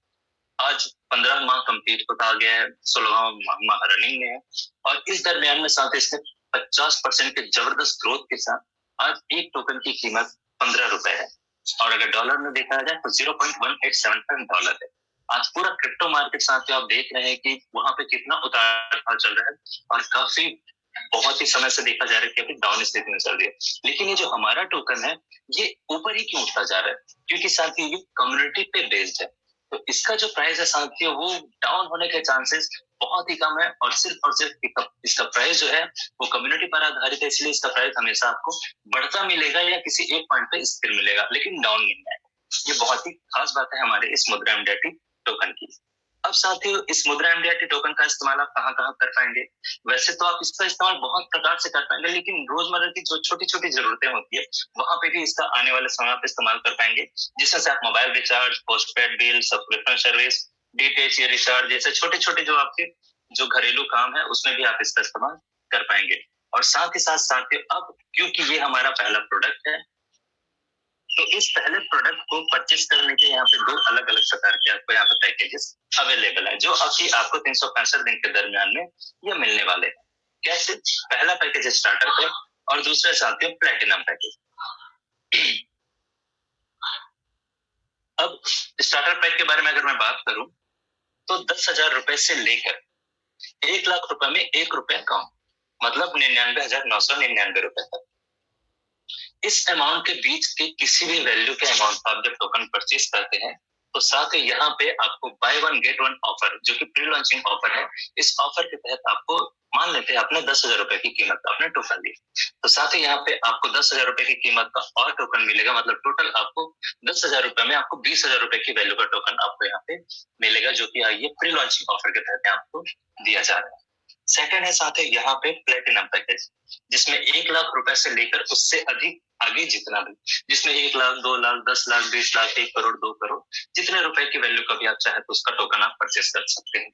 आज 15 माह कंप्लीट होता गया है, 16वां माह रनिंग में है, और इस दरमियान में साथ इसने 50% के जबरदस्त ग्रोथ के साथ आज एक टोकन की कीमत 15 रुपए है, और अगर डॉलर में देखा जाए तो $0.1875 है। आज पूरा क्रिप्टो मार्केट साथ आप देख रहे हैं कि वहां पे कितना उतार चढ़ाव चल रहा है, और काफी बहुत ही समय से देखा जा रहा है कि अभी डाउन स्थिति में चल रही है। लेकिन ये जो हमारा टोकन है ये ऊपर ही क्यों उठता जा रहा है? क्योंकि साथ ही ये कम्युनिटी पे बेस्ड है, तो इसका जो प्राइस है साथियों वो डाउन होने के चांसेस बहुत ही कम है, और सिर्फ इसका प्राइस जो है वो कम्युनिटी पर आधारित है, इसलिए इसका प्राइस हमेशा आपको बढ़ता मिलेगा या किसी एक पॉइंट पे स्थिर मिलेगा, लेकिन डाउन नहीं आएगा। ये बहुत ही खास बात है हमारे इस मुद्रा MDRT टोकन की। अब साथियों इस मुद्रा MDRT टोकन का इस्तेमाल आप कहाँ कर पाएंगे? वैसे तो आप इसका इस्तेमाल बहुत प्रकार से कर पाएंगे, लेकिन रोजमर्रा की जो छोटी छोटी जरूरतें होती है वहां पे भी इसका आने वाले समय पे इस्तेमाल कर पाएंगे, जिसमें से आप mobile recharge, postpaid bill, subscription service, DTH recharge जैसे छोटे छोटे जो आपके जो घरेलू काम है उसमें भी आप इसका इस्तेमाल कर पाएंगे। और साथ ही साथ साथियों अब क्योंकि ये हमारा पहला प्रोडक्ट है, तो इस पहले प्रोडक्ट को परचेस करने के यहाँ पे दो अलग अलग प्रकार के आपको यहाँ पे पैकेजेस अवेलेबल है, जो अभी आपको 365 दिन के दरमियान में ये मिलने वाले हैं। कैसे? पहला पैकेज स्टार्टर पैक और दूसरा साथियों प्लेटिनम पैकेज। अब स्टार्टर पैक के बारे में अगर मैं बात करूं तो 10,000 रुपए से लेकर 1 लाख रुपए में 1 रुपया कम, मतलब 99,999 रुपए तक। इस अमाउंट के बीच के किसी भी वैल्यू के अमाउंट आप जब टोकन परचेज करते हैं तो साथ ही यहाँ पे आपको by one get one offer जो कि प्री लॉन्चिंग ऑफर है, इस ऑफर के तहत आपको मान लेते हैं आपने 10,000 रुपए की कीमत का आपने टोकन ली, तो साथ ही यहाँ पे आपको 10,000 रुपए की कीमत का और टोकन मिलेगा, मतलब टोटल आपको 10,000 रुपए में आपको 20,000 रुपए की वैल्यू का टोकन आपको यहाँ पे मिलेगा, जो कि ये प्री लॉन्चिंग ऑफर के तहत आपको दिया जा रहा है। सेकंड है साथ ही यहाँ पे प्लेटिनम पैकेज, जिसमें 1 लाख रुपए से लेकर उससे अधिक आगे जितना भी, जिसमें 1 लाख, 2 लाख, 10 लाख, 20 लाख, 1 करोड़, 2 करोड़, जितने रुपए की वैल्यू का भी आप चाहे तो उसका टोकन आप परचेस कर सकते हैं।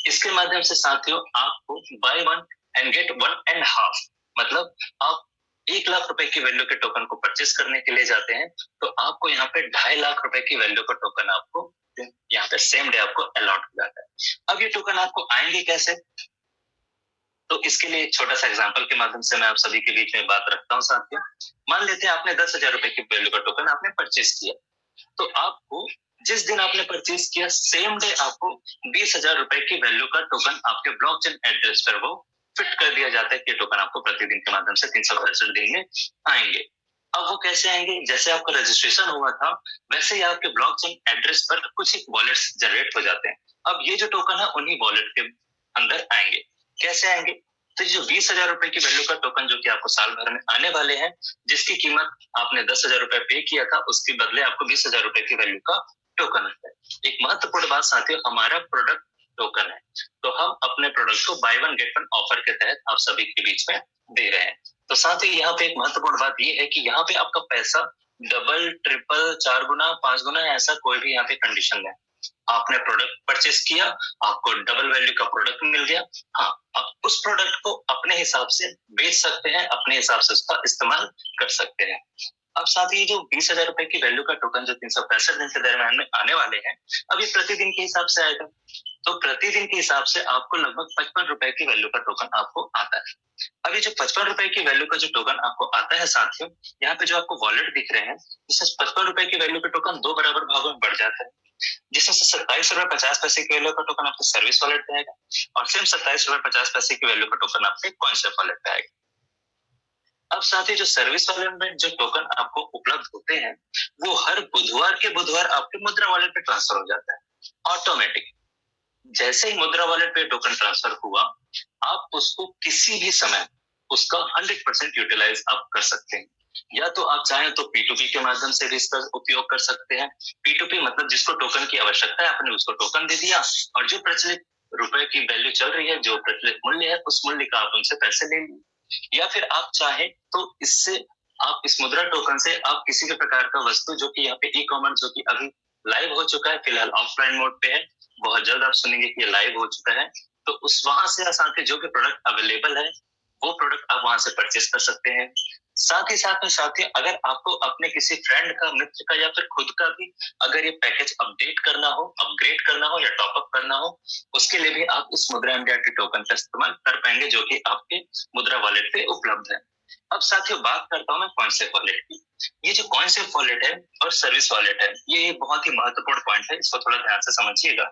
इसके माध्यम से साथियों आपको by one and get one and half, मतलब आप 1 लाख रुपए की वैल्यू के टोकन को परचेस करने के लिए जाते हैं तो आपको यहाँ पे 2.5 लाख रुपए की वैल्यू का टोकन आपको यहाँ पे सेम डे आपको अलॉट हो जाता है। अब ये टोकन आपको आएंगे कैसे? तो इसके लिए एक छोटा सा एग्जांपल के माध्यम से मैं आप सभी के बीच में बात रखता हूँ साथियों। मान लेते हैं आपने 10,000 रुपए की वैल्यू का टोकन आपने परचेस किया, तो आपको जिस दिन आपने परचेस किया सेम डे आपको 20,000 रुपए की वैल्यू का टोकन आपके ब्लॉकचेन एड्रेस पर वो फिट कर दिया जाता है कि टोकन आपको प्रतिदिन के माध्यम से 365 दिन में आएंगे। अब वो कैसे आएंगे? जैसे आपका रजिस्ट्रेशन हुआ था वैसे ही आपके ब्लॉकचेन एड्रेस पर कुछ एक वॉलेट्स जनरेट हो जाते हैं। अब ये जो टोकन है उन्हीं वॉलेट के अंदर आएंगे। कैसे आएंगे? तो जो 20,000 रुपए की वैल्यू का टोकन जो कि आपको साल भर में आने वाले हैं, जिसकी कीमत आपने 10,000 रुपए पे किया था, उसके बदले आपको 20,000 रुपए की वैल्यू का टोकन आता है। एक महत्वपूर्ण बात साथियों, हमारा प्रोडक्ट टोकन है, तो हम अपने प्रोडक्ट को by one get one offer के तहत आप सभी के बीच में दे रहे हैं। तो साथ ही यहाँ पे एक महत्वपूर्ण बात ये है कि यहाँ पे आपका पैसा डबल, ट्रिपल, 4 गुना, 5 गुना ऐसा कोई भी यहाँ पे कंडीशन है। आपने प्रोडक्ट परचेस किया, आपको डबल वैल्यू का प्रोडक्ट मिल गया। हाँ, आप उस प्रोडक्ट को अपने हिसाब से बेच सकते हैं, अपने हिसाब से उसका इस्तेमाल कर सकते हैं। अब साथ ही जो 20,000 रुपए की वैल्यू का टोकन जो 365 दिन के दरमियान में आने वाले हैं, अब ये प्रतिदिन के हिसाब से आएगा, तो प्रतिदिन के हिसाब से आपको लगभग 55 रुपए की वैल्यू का टोकन आपको आता है। अब ये जो 55 रुपए की वैल्यू का जो टोकन आपको आता है साथियों, यहाँ पे जो आपको वॉलेट दिख रहे हैं, इससे 55 रुपए की वैल्यू का टोकन 2 बराबर भागों में बढ़ जाता है, जिसमें से 27 रुपए 50 पैसे की वैल्यू का टोकन आपके सर्विस वॉलेट पे आएगा और सेम 27 रुपए 50 पैसे की वैल्यू का टोकन आपके कॉइनस्वेप वॉलेट पे आएगा। अब साथ ही जो सर्विस वॉलेट में जो टोकन आपको उपलब्ध होते हैं वो हर बुधवार के बुधवार आपके मुद्रा वॉलेट पे ट्रांसफर हो जाता है ऑटोमेटिक। जैसे ही मुद्रा वॉलेट पे टोकन ट्रांसफर हुआ, आप उसको किसी भी समय उसका 100% यूटिलाइज आप कर सकते हैं। या तो आप चाहें तो P2P के माध्यम से भी इसका उपयोग कर सकते हैं। P2P मतलब जिसको टोकन की आवश्यकता है आपने उसको टोकन दे दिया और जो प्रचलित रुपए की वैल्यू चल रही है, जो प्रचलित मूल्य है, उस मूल्य का आप उनसे पैसे ले लिए। या फिर आप चाहे तो इससे आप इस मुद्रा टोकन से आप किसी भी प्रकार का वस्तु जो कि यहाँ पे ई कॉमर्स जो कि अभी लाइव हो चुका है, फिलहाल ऑफलाइन मोड पे है, बहुत जल्द आप सुनेंगे कि ये लाइव हो चुका है, तो उस वहां से आसान के जो भी प्रोडक्ट अवेलेबल है वो प्रोडक्ट आप वहां से परचेस कर सकते हैं। साथ ही अगर आपको अपने किसी फ्रेंड का, मित्र का या फिर खुद का भी अगर ये पैकेज अपडेट करना हो, अपग्रेड करना हो या टॉपअप करना हो, उसके लिए भी आप इस मुद्रा इंडिया के टोकन का इस्तेमाल कर पाएंगे जो कि आपके मुद्रा वॉलेट पे उपलब्ध है। अब साथियों बात करता हूँ मैं कॉइनसेफ वॉलेट की। ये जो कॉइनसेफ वॉलेट है और सर्विस वॉलेट है, ये बहुत ही महत्वपूर्ण पॉइंट है, इसको थोड़ा ध्यान से समझिएगा।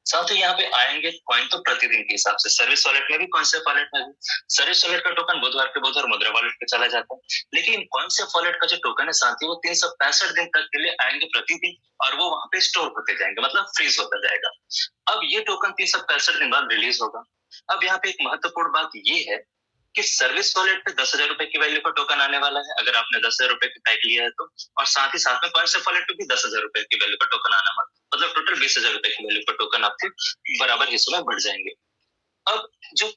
साथियों यहाँ पे आएंगे कॉइन तो प्रतिदिन के हिसाब से, सर्विस वॉलेट में भी कॉइनसेफ वॉलेट में भी। सर्विस वॉलेट का टोकन बुधवार के बुधवार मुद्रा वॉलेट पे चला जाता है, लेकिन कॉइनसेफ वॉलेट का जो टोकन है साथियों वो 365 दिन तक के लिए आएंगे प्रतिदिन, और वो वहां पे स्टोर होते जाएंगे, मतलब फ्रीज होता जाएगा। अब ये टोकन 365 दिन बाद रिलीज होगा। अब यहाँ पे एक महत्वपूर्ण बात ये है कि सर्विस वॉलेट पे 10,000 रुपए की वैल्यू का टोकन आने वाला है अगर आपने 10,000 रुपए की पैक लिया है तो, और साथ ही साथ में कॉइनसेफ वॉलेट पे भी 10,000 रुपए की वैल्यू का टोकन आना वाला, मतलब टोटल 20,000 रुपए की वैल्यू का टोकन आपके बराबर हिस्सों में बढ़ जाएंगे। अब जो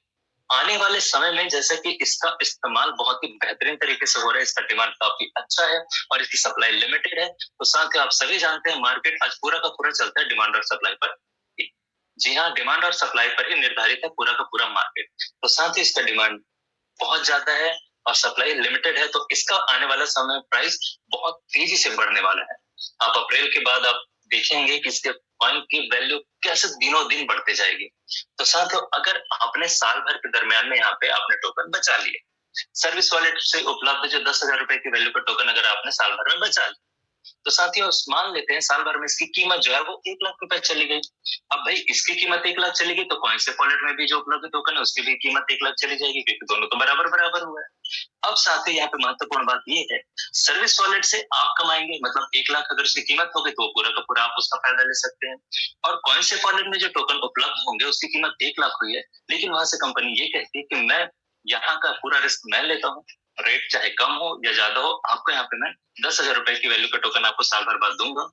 आने वाले समय में जैसे कि इसका इस्तेमाल बहुत ही बेहतरीन तरीके से हो रहा है, इसका डिमांड काफी अच्छा है और इसकी सप्लाई लिमिटेड है, तो साथ ही आप सभी जानते हैं मार्केट आज पूरा का पूरा चलता है डिमांड और सप्लाई पर। जी हाँ, डिमांड और सप्लाई पर ही निर्धारित है पूरा का पूरा मार्केट, तो साथ ही इसका डिमांड बहुत ज्यादा है और सप्लाई लिमिटेड है, तो इसका आने वाला समय प्राइस बहुत तेजी से बढ़ने वाला है। आप अप्रैल के बाद आप देखेंगे कि इसके कॉइन की वैल्यू कैसे दिनों दिन बढ़ते जाएगी। तो साथियों अगर आपने साल भर के दरमियान में यहाँ पे आपने टोकन बचा लिए, सर्विस वॉलेट से उपलब्ध जो 10,000 रुपए की वैल्यू का टोकन अगर आपने साल भर में बचा लिया, तो साथियों मान लेते हैं साल भर में इसकी कीमत जो है वो 1 लाख रुपए चली गई। अब भाई इसकी कीमत 1 लाख चली गई तो कॉइनसेफ वॉलेट में भी जो उपलब्ध टोकन है उसकी भी कीमत 1 लाख चली जाएगी, क्योंकि दोनों तो बराबर बराबर हुआ है। अब साथ ही यहाँ पे महत्वपूर्ण बात ये है, सर्विस वॉलेट से आप कमाएंगे, मतलब 1 लाख अगर उसकी कीमत होगी तो पूरा का पूरा आप उसका फायदा ले सकते हैं। और कॉइनसेफ वॉलेट में जो टोकन उपलब्ध होंगे उसकी कीमत 1 लाख हुई है, लेकिन वहां से कंपनी ये कहती है कि मैं यहाँ का पूरा रिस्क मैं लेता हूँ, रेट चाहे कम हो या ज्यादा हो, आपको यहाँ पे मैं 10,000 रुपए की वैल्यू का टोकन आपको साल भर बाद दूंगा,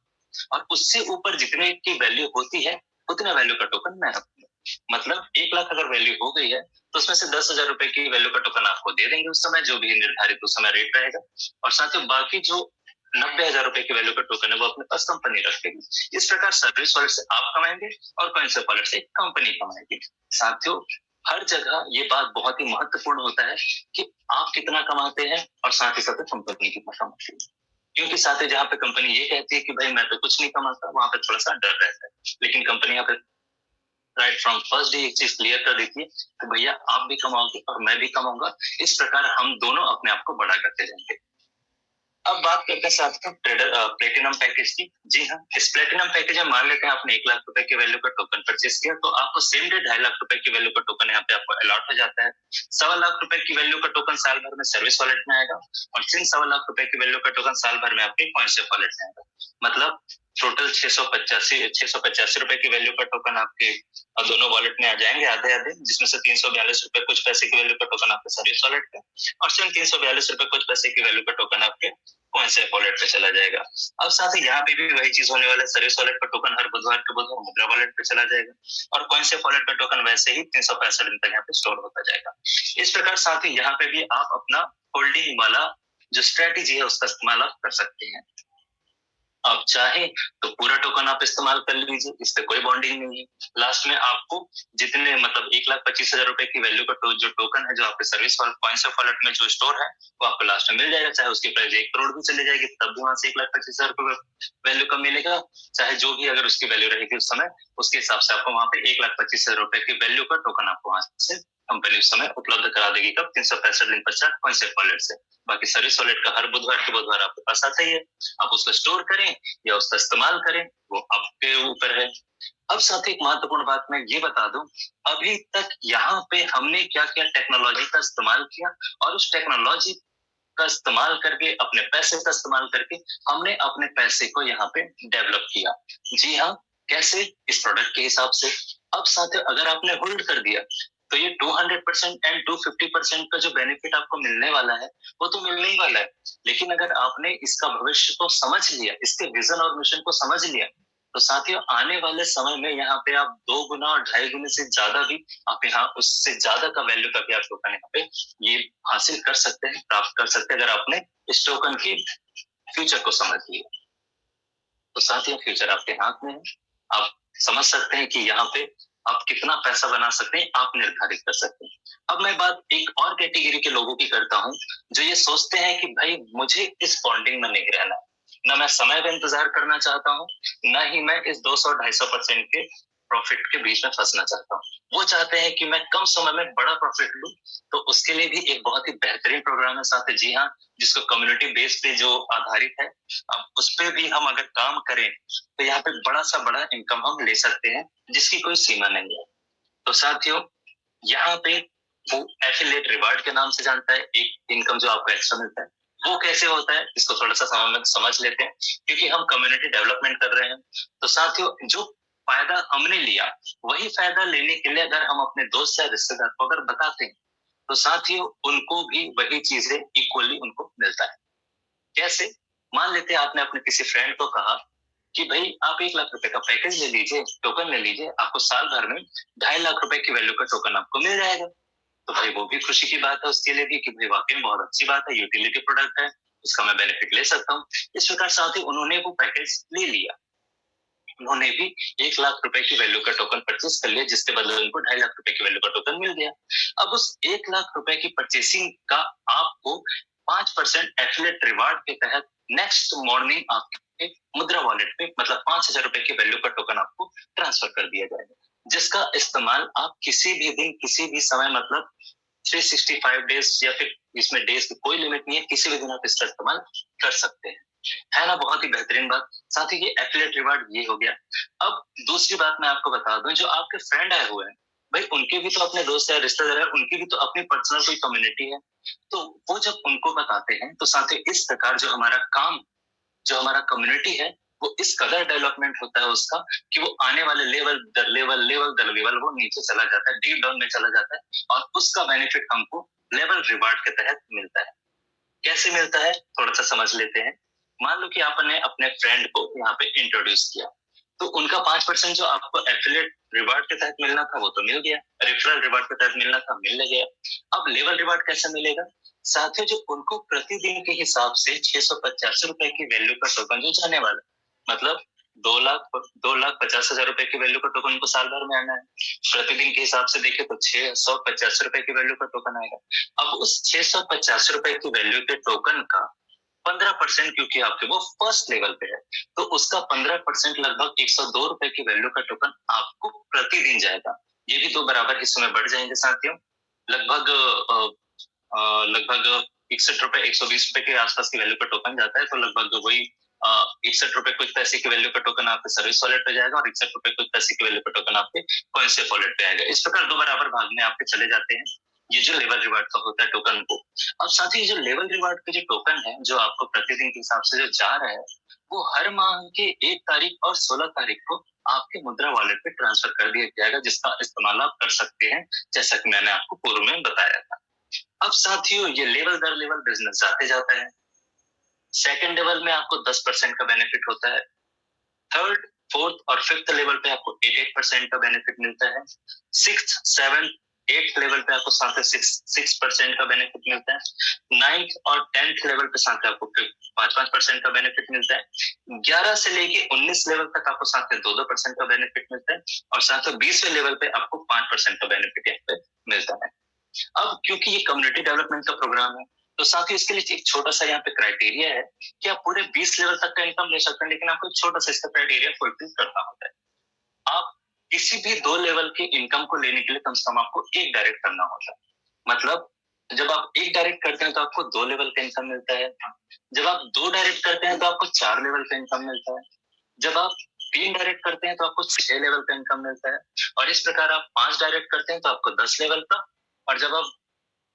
और उससे ऊपर जितने की वैल्यू होती है उतने वैल्यू का टोकन मैं रखूंगा। मतलब 1 लाख अगर वैल्यू हो गई है तो उसमें से 10,000 रुपए की वैल्यू का टोकन आपको दे देंगे उस समय, जो भी निर्धारित उस समय रेट रहेगा, और साथ ही बाकी जो 90,000 रुपए की वैल्यू का टोकन है वो अपने पास कंपनी रखेगी। इस प्रकार सर्विस वॉलेट से आप कमाएंगे और कॉइनसेफ वॉलेट से कंपनी कमाएगी। साथियों हर जगह ये बात बहुत ही महत्वपूर्ण होता है कि आप कितना कमाते हैं और साथ ही साथ कंपनी कितना कमाती है, क्योंकि साथ ही जहाँ पे कंपनी ये कहती है कि भाई मैं तो कुछ नहीं कमाता, वहां पे थोड़ा सा डर रहता है, लेकिन कंपनी यहाँ पे राइट फ्रॉम फर्स्ट डे एक चीज क्लियर कर देती है कि भैया आप भी कमाओगे और मैं भी कमाऊंगा, इस प्रकार हम दोनों अपने आप को बड़ा करते जाएंगे। अब बात करते हैं साथ में प्लेटिनम पैकेज की। जी हाँ, इस प्लेटिनम पैकेज में मान लेते हैं आपने 1 लाख रुपए की वैल्यू का टोकन परचेस किया, तो आपको सेम डे 2.5 लाख रुपए की वैल्यू का टोकन यहाँ पे आपको अलॉट हो जाता है। 1.25 लाख रुपए की वैल्यू का टोकन साल भर में सर्विस वॉलेट में आएगा, और 1.25 लाख रुपए की वैल्यू का टोकन साल भर में आपके कॉइनसेफ वॉलेट में आएगा। मतलब टोटल 685 रुपए की वैल्यू का टोकन आपके दोनों वॉलेट में आ जाएंगे आधे आधे, जिसमें से 342 रुपए कुछ पैसे की वैल्यू का टोकन आपके सर्विस वॉलेट पे, और सेम 342 रुपए कुछ पैसे की वैल्यू का टोकन आपके कॉइनसेफ वॉलेट पे चला जाएगा। अब साथ ही यहाँ पे भी वही चीज होने वाला है, सर्विस वॉलेट का टोकन हर बुधवार के बुधवार मुद्रा वॉलेट पे चला जाएगा, और कॉइनसेफ वॉलेट का टोकन वैसे ही 365 दिन तक यहाँ पे स्टोर होता जाएगा। इस प्रकार साथ ही यहाँ पे भी आप अपना होल्डिंग वाला जो स्ट्रेटेजी है उसका इस्तेमाल आप कर सकते हैं। आप चाहे तो पूरा टोकन आप इस्तेमाल कर लीजिए, इससे कोई बॉन्डिंग नहीं है। लास्ट में आपको जितने मतलब 1,25,000 रुपए की वैल्यू का जो टोकन है जो आपके सर्विस कॉइनसेफ वॉलेट में जो स्टोर है वो आपको लास्ट में मिल जाएगा, चाहे उसकी प्राइस 1 करोड़ भी चली जाएगी तब भी वहां से 1,25,000 रुपए वैल्यू का मिलेगा, चाहे जो भी अगर उसकी वैल्यू रहेगी उस समय उसके हिसाब से आपको वहां पे 1,25,000 रुपए की वैल्यू का टोकन आपको वहां से कंपनी उस समय उपलब्ध करा देगी। कब? 365 दिन पश्चात कॉइनसेफ वॉलेट से। बाकी सर्विस वॉलेट का हर बुधवार के बुधवार आपके पास आता ही है, आप उसको स्टोर करें या उसका इस्तेमाल करें वो आपके ऊपर है। अब साथ ही एक महत्वपूर्ण बात मैं ये बता दूं, अभी तक यहाँ पे हमने क्या क्या टेक्नोलॉजी का इस्तेमाल किया, और उस टेक्नोलॉजी का इस्तेमाल करके अपने पैसे का इस्तेमाल करके हमने अपने पैसे को यहाँ पे डेवलप किया। जी हाँ, कैसे? इस प्रोडक्ट के हिसाब से। अब साथ ही अगर आपने होल्ड कर दिया तो ये 200% एंड 250% का जो बेनिफिट आपको मिलने वाला है वो तो मिलने ही वाला है, लेकिन अगर आपने इसका भविष्य को समझ लिया, इसके विजन और मिशन को समझ लिया, तो साथियों आने वाले समय में यहाँ पे आप 2 गुना और 2.5 गुने से ज्यादा भी आप यहाँ उससे ज्यादा का वैल्यू का भी आप टोकन यहाँ पे ये हासिल कर सकते हैं, प्राप्त कर सकते हैं अगर आपने इस टोकन की फ्यूचर को समझ लिया। तो साथियों फ्यूचर आपके हाथ में है, आप समझ सकते हैं कि यहाँ पे आप कितना पैसा बना सकते हैं, आप निर्धारित कर सकते हैं। अब मैं बात एक और कैटेगरी के लोगों की करता हूँ जो ये सोचते हैं कि भाई मुझे इस बॉन्डिंग में नहीं रहना, ना मैं समय का इंतजार करना चाहता हूँ, ना ही मैं इस 200-250% के प्रॉफिट के बीच में फंसना चाहता हूँ। वो चाहते हैं कि मैं कम समय में बड़ा प्रॉफिट लूं, तो उसके लिए भी एक बहुत ही बेहतरीन प्रोग्राम है साथ ही, जी हाँ, जिसको कम्युनिटी बेस पे जो आधारित है, अब उस पे भी हम अगर काम करें तो यहाँ पे बड़ा सा बड़ा इनकम हम ले सकते हैं जिसकी कोई सीमा नहीं है। तो साथियों यहाँ पे वो एफिलिएट रिवार्ड के नाम से जानता है एक इनकम जो आपको एक्स्ट्रा मिलता है, वो कैसे होता है इसको थोड़ा सा समझ लेते हैं क्योंकि हम कम्युनिटी डेवलपमेंट कर रहे हैं। तो साथियों जो फायदा हमने लिया वही फायदा लेने के लिए अगर हम अपने दोस्त या रिश्तेदार को अगर बताते हैं तो साथियों उनको भी वही चीजें इक्वली उनको मिलता है। कैसे? मान लेते हैं आपने अपने किसी फ्रेंड को कहा कि भाई आप 1 लाख रुपए का पैकेज ले लीजिए, टोकन ले लीजिए, आपको साल भर में 2.5 लाख रुपए की वैल्यू का टोकन आपको मिल जाएगा। तो भाई वो भी खुशी की बात है उसके लिए भी कि भाई वाकई में बहुत अच्छी बात है, यूटिलिटी प्रोडक्ट है, इसका मैं बेनिफिट ले सकता हूँ। इस प्रकार साथ ही उन्होंने वो पैकेज ले लिया, उन्होंने भी 1 लाख रुपए की वैल्यू का टोकन परचेज कर लिया जिसके बदले उनको 2.5 लाख रुपए की वैल्यू का टोकन मिल गया। अब उस 1 लाख रुपए की परचेसिंग का आपको 5% एफिलिएट रिवार्ड के तहत नेक्स्ट मॉर्निंग आपके मुद्रा वॉलेट पे मतलब 5,000 रुपए की वैल्यू का टोकन आपको ट्रांसफर कर दिया जाएगा, जिसका इस्तेमाल आप किसी भी दिन किसी भी समय मतलब 365 डेज या फिर इसमें डेज की कोई लिमिट नहीं है, किसी भी दिन आप इसका इस्तेमाल कर सकते हैं। है ना बहुत ही बेहतरीन बात। साथ ही ये एफिलिएट रिवार्ड ये हो गया। अब दूसरी बात मैं आपको बता दूं, जो आपके फ्रेंड आए हुए हैं भाई उनके भी तो अपने दोस्त है, रिश्तेदार है, उनकी भी तो अपनी पर्सनल कोई कम्युनिटी है। तो वो जब उनको बताते हैं तो साथ ही इस प्रकार जो हमारा काम, जो हमारा कम्युनिटी है वो इस कदर डेवलपमेंट होता है उसका कि वो आने वाले लेवल दर लेवल वो नीचे चला जाता है, डीप डाउन में चला जाता है और उसका बेनिफिट हमको लेवल रिवार्ड के तहत मिलता है। कैसे मिलता है थोड़ा सा समझ लेते हैं। मान लो कि आपने अपने फ्रेंड को यहाँ पे इंट्रोड्यूस किया तो उनका 5% जो आपको एफिलिएट रिवार्ड के तहत मिलना था वो तो मिल गया, रेफरल रिवार्ड के तहत मिलना था मिल गया। अब लेवल रिवार्ड कैसे मिलेगा? साथियों जो उनको प्रतिदिन के हिसाब से 685 रुपए की वैल्यू का टोकन जो जाने वाला मतलब 2,50,000 रुपए की वैल्यू का टोकन को साल भर में आना है, प्रतिदिन के हिसाब से देखे तो 650 रुपए की वैल्यू का टोकन आएगा। अब उस 650 रुपए की वैल्यू के टोकन का 15% क्योंकि आपके वो फर्स्ट लेवल पे है तो उसका 15% लगभग 102 रुपए की वैल्यू का टोकन आपको प्रतिदिन जाएगा। ये भी 2 बराबर हिस्सों में बढ़ जाएंगे साथियों, लगभग लगभग 61 रुपए 120 रुपए के आसपास की वैल्यू का टोकन जाता है तो लगभग वही 61 रुपए कुछ पैसे की वैल्यू का टोकन आपके सर्विस वॉलेट पे जाएगा और 61 रुपए कुछ पैसे की वैल्यू का टोकन आपके कॉइनसेफ वॉलेट पे आएगा। इस प्रकार 2 बराबर भाग में आपके चले जाते हैं ये जो लेवल रिवार्ड का होता है टोकन को। अब साथ ही जो लेवल रिवार्ड के जो टोकन है जो आपको प्रतिदिन के हिसाब से जो जा रहा है वो हर माह के 1 तारीख और 16 तारीख को आपके मुद्रा वॉलेट पे ट्रांसफर कर दिया जाएगा जिसका इस्तेमाल आप कर सकते हैं जैसा कि मैंने आपको पूर्व में बताया था। अब साथियों ये लेवल दर लेवल बिजनेस जाते जाता है। सेकंड लेवल में आपको 10% का बेनिफिट होता है, थर्ड फोर्थ और फिफ्थ लेवल पे आपको 8% का बेनिफिट मिलता है, सिक्स्थ सेवंथ 8th लेवल पे आपको साथ 6% का बेनिफिट मिलता है, 9th और 10th लेवल पे साथ आपको 5% का बेनिफिट मिलता है, 11 से लेके 19 लेवल तक आपको साथ 2% का बेनिफिट मिलता है और साथ 20वें लेवल पे आपको 5% का बेनिफिट यहाँ पे मिलता है। अब क्योंकि ये कम्युनिटी डेवलपमेंट का प्रोग्राम है तो साथ ही इसके लिए एक छोटा सा यहाँ पे क्राइटेरिया है कि आप पूरे 20 लेवल तक का इनकम ले सकते हैं लेकिन आपको एक छोटा सा इसका क्राइटेरिया फुलफिल करना होता है। आप किसी भी 2 लेवल के इनकम को लेने के लिए कम से कम आपको 1 डायरेक्ट करना होता है। मतलब जब आप 1 डायरेक्ट करते हैं तो आपको 2 लेवल का इनकम मिलता है, जब आप 2 डायरेक्ट करते हैं तो आपको 4 लेवल का इनकम मिलता है, जब आप 3 डायरेक्ट करते हैं तो आपको 6 लेवल का इनकम मिलता है और इस प्रकार आप 5 डायरेक्ट करते हैं तो आपको 10 लेवल का और जब आप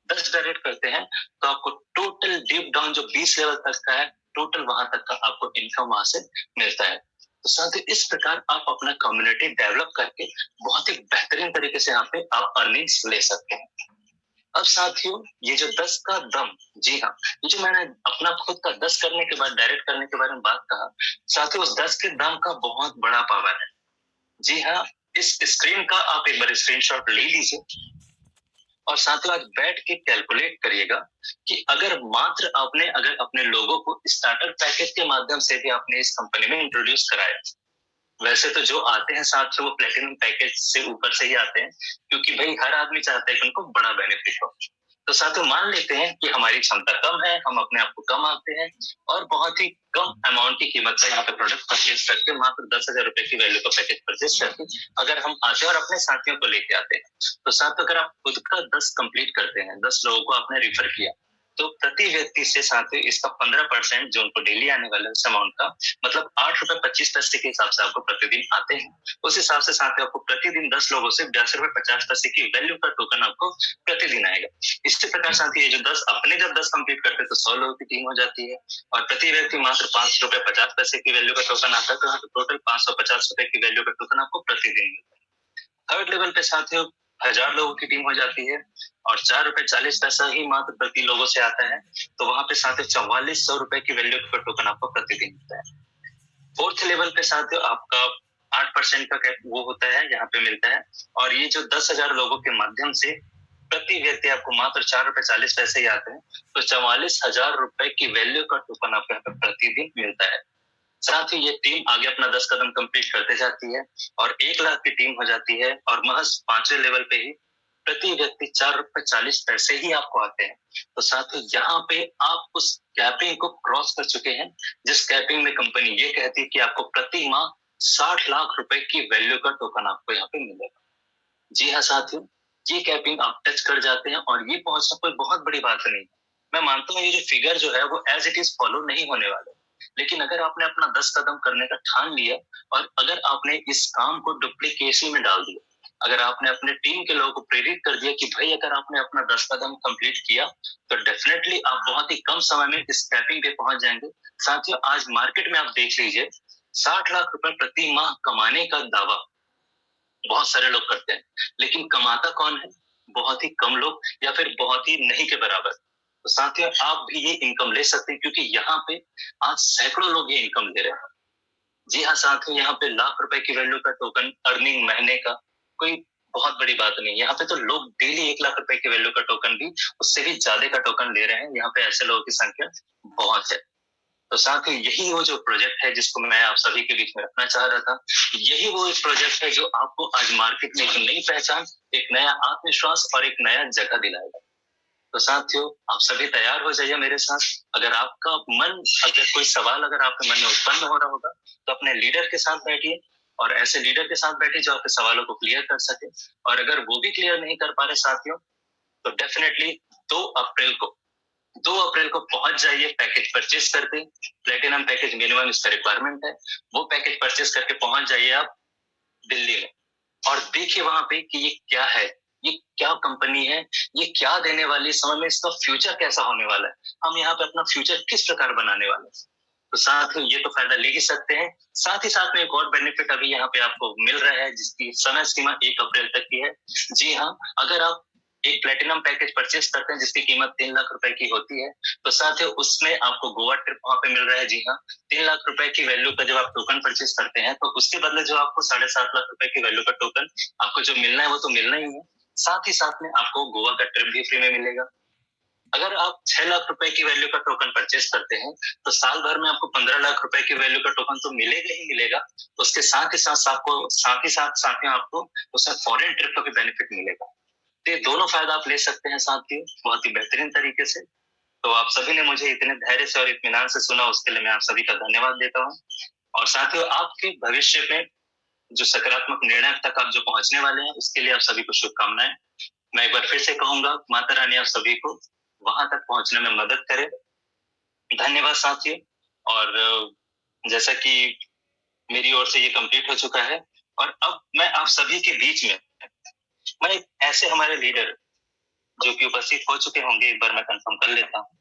10 डायरेक्ट करते हैं तो आपको टोटल डीप डाउन जो 20 लेवल तक का है टोटल वहां तक का आपको इनकम वहां से मिलता है। तो साथ ही इस प्रकार आप अपना कम्युनिटी डेवलप करके बहुत ही बेहतरीन तरीके से यहाँ पे आप अर्निंग्स ले सकते हैं। अब साथियों ये जो 10 का दम, जी हाँ, ये जो मैंने अपना खुद का 10 करने के बाद डायरेक्ट करने के बारे में बात कहा, साथियों उस 10 के दम का बहुत बड़ा पावर है। जी हाँ, इस स्क्रीन का आप एक बार स्क्रीनशॉट ले लीजिए और साथियों आज बैठ के कैलकुलेट करिएगा कि अगर अपने लोगों को स्टार्टर पैकेज के माध्यम से भी आपने इस कंपनी में इंट्रोड्यूस कराया, वैसे तो जो आते हैं साथियों वो प्लेटिनम पैकेज से ऊपर से ही आते हैं, क्योंकि भाई हर आदमी चाहता है कि उनको बड़ा बेनिफिट हो। तो साथियों मान लेते हैं कि हमारी क्षमता कम है, हम अपने आप को कम आते हैं और बहुत ही कम अमाउंट की कीमत का यहाँ पे प्रोडक्ट परचेज करके मात्र 10,000 रुपए की वैल्यू का पैकेज परचेज करके अगर हम आते हैं और अपने साथियों को लेके आते हैं, तो साथियों अगर आप खुद का 10 कंप्लीट करते हैं, 10 लोगों को आपने रिफर किया, तो प्रति व्यक्ति से साथियों इसका 15% जो उनको डेली आने वाला है अमाउंट का, मतलब 8.25 रुपए के हिसाब से आपको प्रतिदिन आते हैं। उस हिसाब से साथियों आपको प्रतिदिन 10 लोगों से 82.50 रुपए की वैल्यू का टोकन आपको प्रतिदिन आएगा। इसी प्रकार साथियों ये जो 10 अपने जब 10 कंप्लीट करते हैं तो 100 लोगों की टीम हो जाती है और प्रति व्यक्ति मात्र 5.50 रुपए की वैल्यू का टोकन आता है, तो टोटल 550 रुपए की वैल्यू का टोकन आपको प्रतिदिन मिलता है। थर्ड लेवल पे साथियों 1000 लोगों की टीम हो जाती है और 4.40 रुपए ही मात्र प्रति लोगों से आता है, तो वहां पे साथियों 4400 रुपए की वैल्यू का टोकन आपको प्रतिदिन मिलता है। फोर्थ लेवल पे साथियों आपका 8% का वो होता है, यहाँ पे मिलता है, और ये जो 10,000 लोगों के माध्यम से प्रति व्यक्ति आपको मात्र 4.40 रुपए ही आते हैं, तो 44,000 रुपए की वैल्यू का टोकन आपको यहाँ पे प्रतिदिन मिलता है। साथ ही ये टीम आगे अपना 10 कदम कंप्लीट करते जाती है और 1 लाख की टीम हो जाती है और महज 5वें लेवल पे ही प्रति व्यक्ति 4.40 रुपए ही आपको आते हैं। तो साथियों यहाँ पे आप उस कैपिंग को क्रॉस कर चुके हैं, जिस कैपिंग में कंपनी ये कहती है कि आपको प्रति माह 60 लाख रुपए की वैल्यू का टोकन आपको यहाँ पे मिलेगा। जी हाँ साथियों, ये कैपिंग आप टच कर जाते हैं और ये पहुंचना कोई बहुत बड़ी बात नहीं है। मैं मानता हूँ ये जो फिगर जो है वो एज इट इज फॉलो नहीं होने वाला, लेकिन अगर आपने अपना 10 कदम करने का ठान लिया और अगर आपने इस काम को डुप्लीकेसी में डाल दिया, अगर आपने अपने टीम के लोगों को प्रेरित कर दिया कि भाई अगर आपने अपना 10 कदम कंप्लीट किया तो डेफिनेटली आप बहुत ही कम समय में इस कैपिंग पे पहुंच जाएंगे। साथियों आज मार्केट में आप देख लीजिए 60 लाख रुपए प्रति माह कमाने का दावा बहुत सारे लोग करते हैं, लेकिन कमाता कौन है? बहुत ही कम लोग या फिर बहुत ही नहीं के बराबर। तो साथियों आप भी ये इनकम ले सकते हैं, क्योंकि यहाँ पे आज सैकड़ों लोग ये इनकम ले रहे हैं। जी हाँ साथियों, यहाँ पे लाख रुपए की वैल्यू का टोकन अर्निंग महीने का कोई बहुत बड़ी बात नहीं। यहाँ पे तो लोग डेली 1 लाख रुपए की वैल्यू का टोकन भी, उससे भी ज्यादा का टोकन ले रहे हैं। यहाँ पे ऐसे लोगों की संख्या बहुत है। तो साथियों यही वो जो प्रोजेक्ट है जिसको मैं आप सभी के बीच में रखना चाह रहा था, यही वो एक प्रोजेक्ट है जो आपको आज मार्केट में एक नई पहचान, एक नया आत्मविश्वास और एक नया जगह दिलाएगा। तो साथियों आप सभी तैयार हो जाइए मेरे साथ। अगर कोई सवाल अगर आपके मन में उत्पन्न हो रहा होगा तो अपने लीडर के साथ बैठिए और ऐसे लीडर के साथ बैठिए जो आपके सवालों को क्लियर कर सके। और अगर वो भी क्लियर नहीं कर पा रहे साथियों, तो डेफिनेटली 2 अप्रैल को पहुंच जाइए पैकेज परचेज करके। प्लेटिनम पैकेज मिनिमम इसका रिक्वायरमेंट है, वो पैकेज परचेज करके पहुंच जाइए आप दिल्ली में और देखिए वहां पे कि ये क्या है, ये क्या कंपनी है, ये क्या देने वाली, समय में इसका फ्यूचर कैसा होने वाला है, हम यहाँ पे अपना फ्यूचर किस प्रकार बनाने वाले हैं। तो साथ ही ये तो फायदा ले ही सकते हैं, साथ ही साथ में एक और बेनिफिट अभी यहाँ पे आपको मिल रहा है जिसकी समय सीमा 1 अप्रैल तक की है। जी हाँ, अगर आप एक प्लेटिनम पैकेज परचेज करते हैं जिसकी कीमत 3 लाख रुपए की होती है, तो साथ ही उसमें आपको गोवा ट्रिप वहां पे मिल रहा है। जी हाँ, 3 लाख रुपए की वैल्यू का जब आप टोकन परचेज करते हैं तो उसके बदले जो आपको 7.5 लाख रुपए की वैल्यू का टोकन आपको जो मिलना है वो तो मिलना ही है, साथ ही साथ में आपको गोवा का ट्रिप भी फ्री में मिलेगा। अगर आप 6 लाख रुपए की वैल्यू का टोकन परचेज करते हैं तो साल भर में आपको 15 लाख रुपए की वैल्यू का टोकन तो मिलेगा ही मिलेगा, उसके साथ ही साथ में आपको उसमें फॉरेन ट्रिप का भी बेनिफिट मिलेगा। तो ये दोनों फायदा आप ले सकते हैं साथियों बहुत ही बेहतरीन तरीके से। तो आप सभी ने मुझे इतने धैर्य से और इत्मीनान से सुना, उसके लिए मैं आप सभी का धन्यवाद देता हूँ। और साथियों आपके भविष्य में जो सकारात्मक निर्णय तक आप जो पहुंचने वाले हैं उसके लिए आप सभी को शुभकामनाएं। मैं एक बार फिर से कहूंगा, माता रानी आप सभी को वहां तक पहुंचने में मदद करे। धन्यवाद साथियों। और जैसा कि मेरी ओर से ये कंप्लीट हो चुका है और अब मैं आप सभी के बीच में मैं एक ऐसे हमारे लीडर जो कि उपस्थित हो चुके होंगे, एक बार मैं कंफर्म कर लेता हूँ।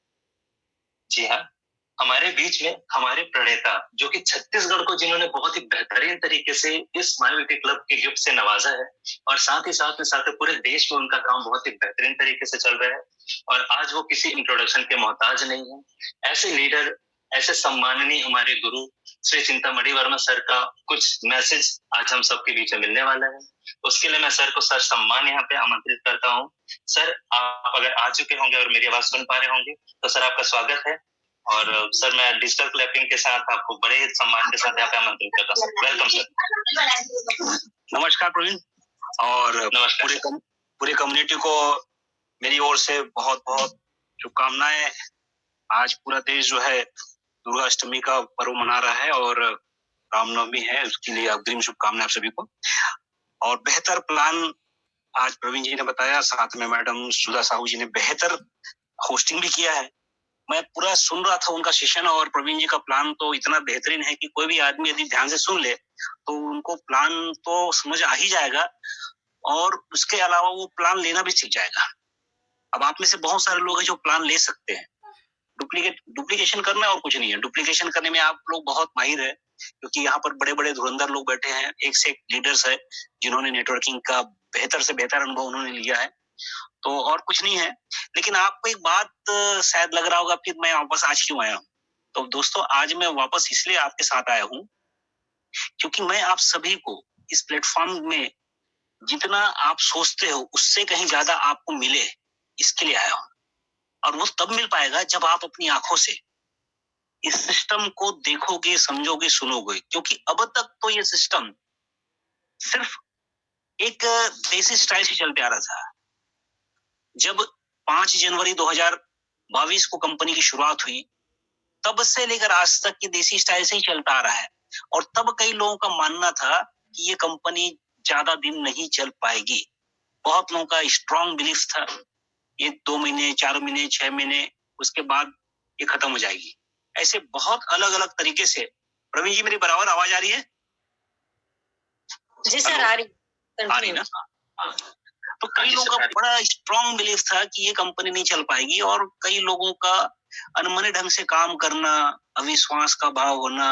जी हाँ, हमारे बीच में हमारे प्रणेता, जो कि छत्तीसगढ़ को जिन्होंने बहुत ही बेहतरीन तरीके से इस माय ब्यूटी क्लब के गिफ्ट से नवाजा है, और साथ ही साथ पूरे देश में उनका काम बहुत ही बेहतरीन तरीके से चल रहा है, और आज वो किसी इंट्रोडक्शन के मोहताज नहीं है। ऐसे लीडर, ऐसे सम्माननीय हमारे गुरु श्री चिंतामणि वर्मा सर का कुछ मैसेज आज हम सबके बीच में मिलने वाला है। उसके लिए मैं सर को सर सम्मान यहाँ पे आमंत्रित करता हूँ। सर, आप अगर आ चुके होंगे और मेरी आवाज सुन पा रहे होंगे तो सर आपका स्वागत है। और सर, मैं डिजिटल क्लैपिंग के साथ आपको बड़े सम्मान के साथ यहाँ पे आमंत्रित करता हूँ। Welcome sir. नमस्कार प्रवीण, और नमस्कार। पूरे कम्युनिटी को मेरी ओर से बहुत बहुत शुभकामनाएं। आज पूरा देश जो है दुर्गा अष्टमी का पर्व मना रहा है और रामनवमी है, उसके लिए अग्रिम शुभकामनाएं आप सभी को। और बेहतर प्लान आज प्रवीण जी ने बताया, साथ में मैडम सुधा साहू जी ने बेहतर होस्टिंग भी किया है। मैं पूरा सुन रहा था उनका सेशन, और प्रवीण जी का प्लान तो इतना बेहतरीन है कि कोई भी आदमी यदि ध्यान से सुन ले तो उनको प्लान तो समझ आ ही जाएगा, और उसके अलावा वो प्लान लेना भी सीख जाएगा। अब आप में से बहुत सारे लोग हैं जो प्लान ले सकते हैं, डुप्लीकेशन करना और कुछ नहीं है। डुप्लीकेशन करने में आप लोग बहुत माहिर है, क्योंकि यहाँ पर बड़े बड़े धुरंधर लोग बैठे हैं, एक से एक लीडर्स है जिन्होंने नेटवर्किंग का बेहतर से बेहतर अनुभव उन्होंने लिया है, तो और कुछ नहीं है। लेकिन आपको एक बात शायद लग रहा होगा, फिर मैं वापस आज क्यों आया हूँ। तो दोस्तों, आज मैं वापस इसलिए आपके साथ आया हूँ क्योंकि मैं आप सभी को इस प्लेटफॉर्म में जितना आप सोचते हो उससे कहीं ज्यादा आपको मिले, इसके लिए आया हूँ। और वो तब मिल पाएगा जब आप अपनी आंखों से इस सिस्टम को देखोगे, समझोगे, सुनोगे। क्योंकि अब तक तो ये सिस्टम सिर्फ एक देसी स्टाइल से चलते आ रहा था। जब 5 जनवरी 2022 को कंपनी की शुरुआत हुई, तब से लेकर आज तक ये देसी स्टाइल से ही चलता आ रहा है। और तब कई लोगों का मानना था कि ये कंपनी ज्यादा दिन नहीं चल पाएगी। बहुत लोगों का स्ट्रॉन्ग बिलीफ था, ये 2 महीने, 4 महीने, 6 महीने, उसके बाद ये खत्म हो जाएगी। ऐसे बहुत अलग अलग तरीके से। प्रवीण जी, मेरी बराबर आवाज आ रही है? जी सर, आ रही ना? तो कई लोगों का बड़ा स्ट्रॉन्ग बिलीफ था कि ये कंपनी नहीं चल पाएगी, और कई लोगों का अनमने ढंग से काम करना, अविश्वास का भाव होना,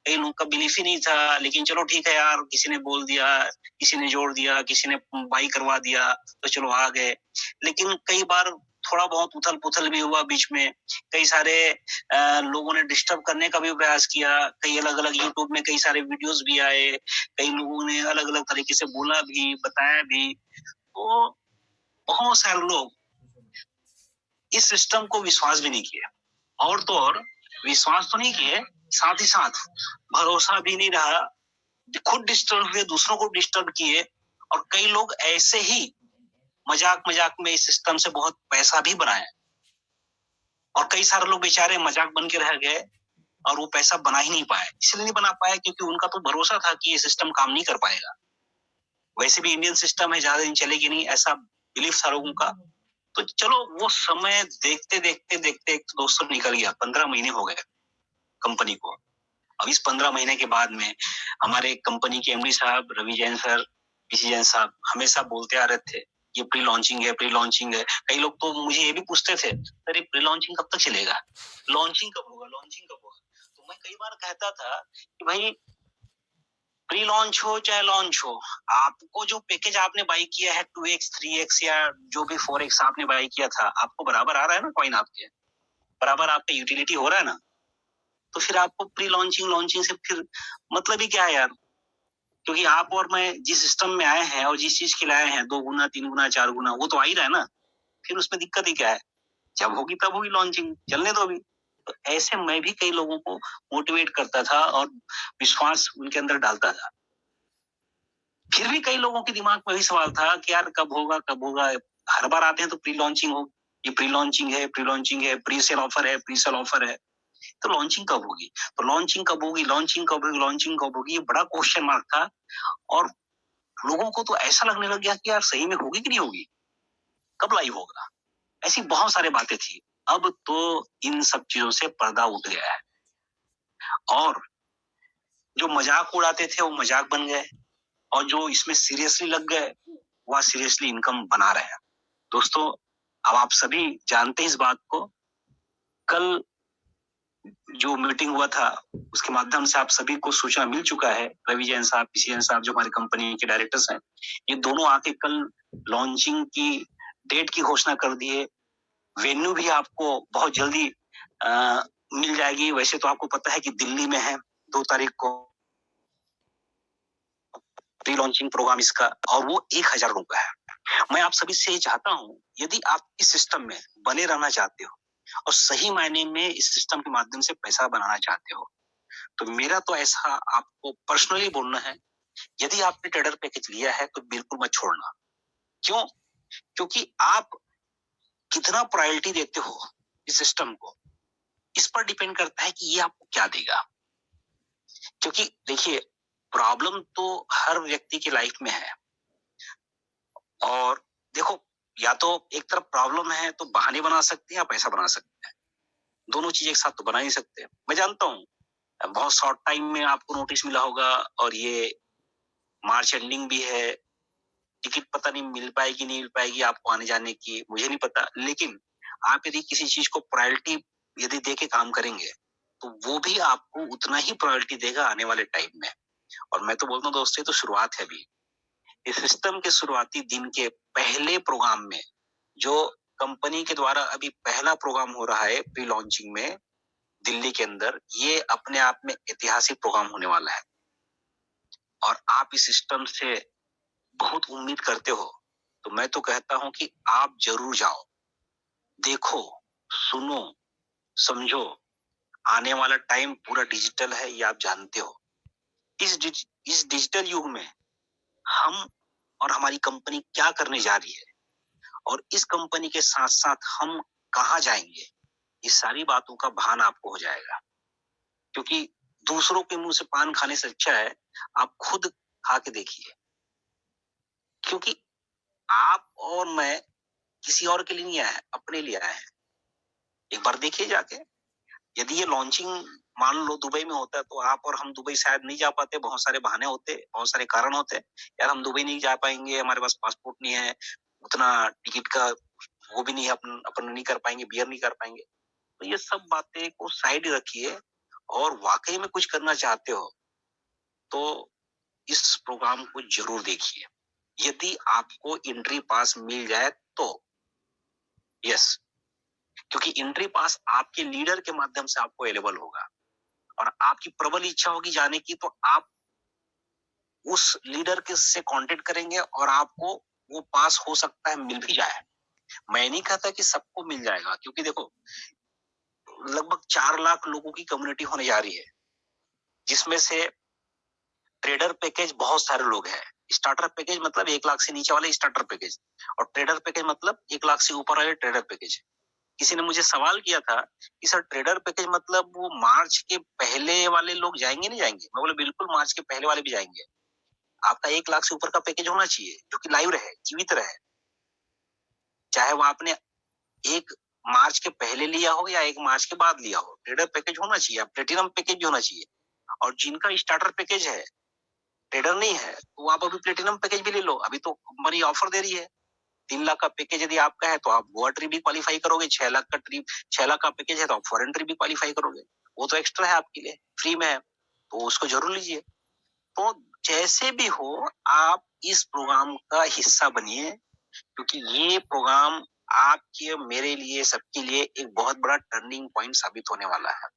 कई लोगों का बिलीफ ही नहीं था। लेकिन चलो ठीक है यार, किसी ने बोल दिया, किसी ने जोड़ दिया, किसी ने बाई करवा दिया, तो चलो आ गए। लेकिन कई बार थोड़ा बहुत उथल पुथल भी हुआ बीच में। कई सारे लोगों ने डिस्टर्ब करने का भी प्रयास किया। कई अलग अलग यूट्यूब में कई सारे वीडियोस भी आए, कई लोगों ने अलग अलग तरीके से बोला भी, बताया भी। तो बहुत सारे लोग इस सिस्टम को विश्वास भी नहीं किए, और तो और विश्वास तो नहीं किए, साथ ही साथ भरोसा भी नहीं रहा, खुद डिस्टर्ब हुए, दूसरों को डिस्टर्ब किए। और कई लोग ऐसे ही मजाक में इस सिस्टम से बहुत पैसा भी बनाए, और कई सारे लोग बेचारे मजाक बन के रह गए और वो पैसा बना ही नहीं पाए। इसलिए नहीं बना पाए क्योंकि उनका तो भरोसा था कि ये सिस्टम काम नहीं कर पाएगा। वैसे भी इंडियन सिस्टम है, ज्यादा दिन चलेगी नहीं, ऐसा बिलीफ था लोगों का। तो चलो, वो समय देखते देखते देखते दोस्तों निकल गया। 15 महीने हो गए कंपनी को। अब इस 15 महीने के बाद में हमारे कंपनी के एमडी साहब रवि जैन सर, पीसी जैन साहब हमेशा बोलते आ रहे थे, ये प्री लॉन्चिंग है, प्री लॉन्चिंग है। कई लोग तो मुझे ये भी पूछते थे, अरे प्री लॉन्चिंग कब तक चलेगा, लॉन्चिंग कब होगा, लॉन्चिंग कब होगा। तो मैं कई बार कहता था कि भाई, प्री लॉन्च हो चाहे लॉन्च हो, आपको जो पैकेज आपने बाई किया है 2x 3x या जो भी 4x आपने बाई किया था, आपको बराबर आ रहा है ना, कॉइन आपके बराबर, आपका यूटिलिटी हो रहा है ना। तो फिर आपको प्री लॉन्चिंग से फिर मतलब ही क्या है यार। क्योंकि आप और मैं जिस सिस्टम में आए हैं और जिस चीज के लिए आए हैं, 2 गुना 3 गुना 4 गुना, वो तो आ ही रहा है ना। फिर उसमें दिक्कत ही क्या है, जब होगी तब होगी लॉन्चिंग, चलने दो अभी। तो ऐसे मैं भी कई लोगों को मोटिवेट करता था और विश्वास उनके अंदर डालता था। फिर भी कई लोगों के दिमाग में भी सवाल था कि यार कब होगा, कब होगा। हर बार आते हैं तो प्री लॉन्चिंग हो, ये प्री लॉन्चिंग है, प्री लॉन्चिंग है, प्री सेल ऑफर है, प्री सेल ऑफर है। तो लॉन्चिंग कब होगी, तो लॉन्चिंग कब होगी, लॉन्चिंग कब होगी, लॉन्चिंग कब होगी, ये बड़ा क्वेश्चन मार्क था। और लोगों को तो ऐसा लगने लग गया कि यार सही में होगी कि नहीं होगी, कब लाइव होगा। ऐसी बहुत सारी बातें थी। अब तो इन सब चीजों से पर्दा उठ गया है, और जो मजाक उड़ाते थे वो मजाक बन गए, और जो इसमें सीरियसली लग गए वह सीरियसली इनकम बना रहे हैं। दोस्तों, अब आप सभी जानते हैं इस बात को। कल जो मीटिंग हुआ था उसके माध्यम से आप सभी को सूचना मिल चुका है। रवि जैन साहब, पीसी जैन साहब जो हमारी कंपनी के डायरेक्टर्स हैं, ये दोनों आके कल लॉन्चिंग की डेट की घोषणा कर दिए। वेन्यू भी आपको बहुत जल्दी मिल जाएगी। वैसे तो आपको पता है कि दिल्ली में है 2 तारीख को प्री लॉन्चिंग प्रोग्राम इसका, और वो 1000 लोगों का है। मैं आप सभी से चाहता हूं, यदि आप इस सिस्टम में बने रहना चाहते हो और सही मायने में इस सिस्टम के माध्यम से पैसा बनाना चाहते हो, तो मेरा तो ऐसा आपको पर्सनली बोलना है, यदि आपने ट्रेडर पैकेज लिया है तो बिल्कुल मत छोड़ना। क्यों? क्योंकि आप कितना प्रायोरिटी देते हो इस सिस्टम को, इस पर डिपेंड करता है कि ये आपको क्या देगा। क्योंकि देखिए, प्रॉब्लम तो हर व्यक्ति की लाइफ में है, और देखो, या तो एक तरफ प्रॉब्लम है तो बहाने बना सकते हैं या पैसा बना सकते हैं। दोनों चीज एक साथ तो बना नहीं सकते। मैं जानता हूँ बहुत शॉर्ट टाइम में आपको नोटिस मिला होगा, और ये मार्च एंडिंग भी है, टिकट पता नहीं मिल पाएगी नहीं मिल पाएगी आपको आने जाने की, मुझे नहीं पता। लेकिन आप यदि किसी चीज को प्रायोरिटी यदि दे के काम करेंगे तो वो भी आपको उतना ही प्रायोरिटी देगा आने वाले टाइम में। और मैं तो बोलता हूँ दोस्तों, तो शुरुआत है अभी। इस सिस्टम के शुरुआती दिन के पहले प्रोग्राम में, जो कंपनी के द्वारा अभी पहला प्रोग्राम हो रहा है प्री लॉन्चिंग में दिल्ली के अंदर, ये अपने आप में ऐतिहासिक प्रोग्राम होने वाला है। और आप इस सिस्टम से बहुत उम्मीद करते हो, तो मैं तो कहता हूं कि आप जरूर जाओ, देखो, सुनो, समझो। आने वाला टाइम पूरा डिजिटल है, ये आप जानते हो। इस डिजिटल युग में हम और हमारी कंपनी क्या करने जा रही है, और इस कंपनी के साथ साथ हम कहाँ जाएंगे, ये सारी बातों का भान आपको हो जाएगा। क्योंकि दूसरों के मुंह से पान खाने से अच्छा है आप खुद खा के देखिए। क्योंकि आप और मैं किसी और के लिए नहीं आए हैं, अपने लिए आए हैं। एक बार देखिए जाके, यदि ये लॉन्चिंग मान लो दुबई में होता है तो आप और हम दुबई शायद नहीं जा पाते। बहुत सारे बहाने होते, बहुत सारे कारण होते। यार हम दुबई नहीं जा पाएंगे, हमारे पास पासपोर्ट नहीं है, उतना टिकट का वो भी नहीं है, अपन नहीं कर पाएंगे, बियर नहीं कर पाएंगे। तो ये सब बातें को साइड रखिए, और वाकई में कुछ करना चाहते हो तो इस प्रोग्राम को जरूर देखिए। यदि आपको एंट्री पास मिल जाए तो यस, क्योंकि एंट्री पास आपके लीडर के माध्यम से आपको अवेलेबल होगा, और आपकी प्रबल इच्छा होगी जाने की, तो आप उस लीडर के से कांटेक्ट करेंगे और आपको वो पास हो सकता है मिल भी जाए। मैं नहीं कहता कि सबको मिल जाएगा, क्योंकि देखो, लगभग 4 लाख लोगों की कम्युनिटी होने जा रही है, जिसमें से ट्रेडर पैकेज बहुत सारे लोग हैं। स्टार्टर पैकेज मतलब 1 लाख से नीचे वाले स्टार्टर पैकेज, और ट्रेडर पैकेज मतलब 1 लाख से ऊपर वाले ट्रेडर पैकेज। किसी ने मुझे सवाल किया था कि सर ट्रेडर पैकेज मतलब वो मार्च के पहले वाले लोग जाएंगे नहीं जाएंगे? मैं बोला बिल्कुल, मार्च के पहले वाले भी जाएंगे। आपका 1 लाख से ऊपर का पैकेज होना चाहिए जो कि लाइव रहे, जीवित रहे, चाहे वो आपने 1 मार्च के पहले लिया हो या 1 मार्च के बाद लिया हो। ट्रेडर पैकेज होना चाहिए, प्लेटिनम पैकेज भी होना चाहिए। और जिनका स्टार्टर पैकेज है, ट्रेडर नहीं है, तो आप अभी प्लेटिनम पैकेज भी ले लो। अभी तो कंपनी ऑफर दे रही है। 3 लाख का पैकेज यदि आपका है तो आप गोवा ट्रिप भी क्वालिफाई करोगे। 6 लाख का ट्रिप, 6 लाख का पैकेज है तो आप फॉरेन ट्रिप भी क्वालिफाई करोगे। वो तो एक्स्ट्रा है आपके लिए, फ्री में है, तो उसको जरूर लीजिए। तो जैसे भी हो, आप इस प्रोग्राम का हिस्सा बनिए, क्योंकि ये प्रोग्राम आपके, मेरे लिए, सबके लिए एक बहुत बड़ा टर्निंग पॉइंट साबित होने वाला है।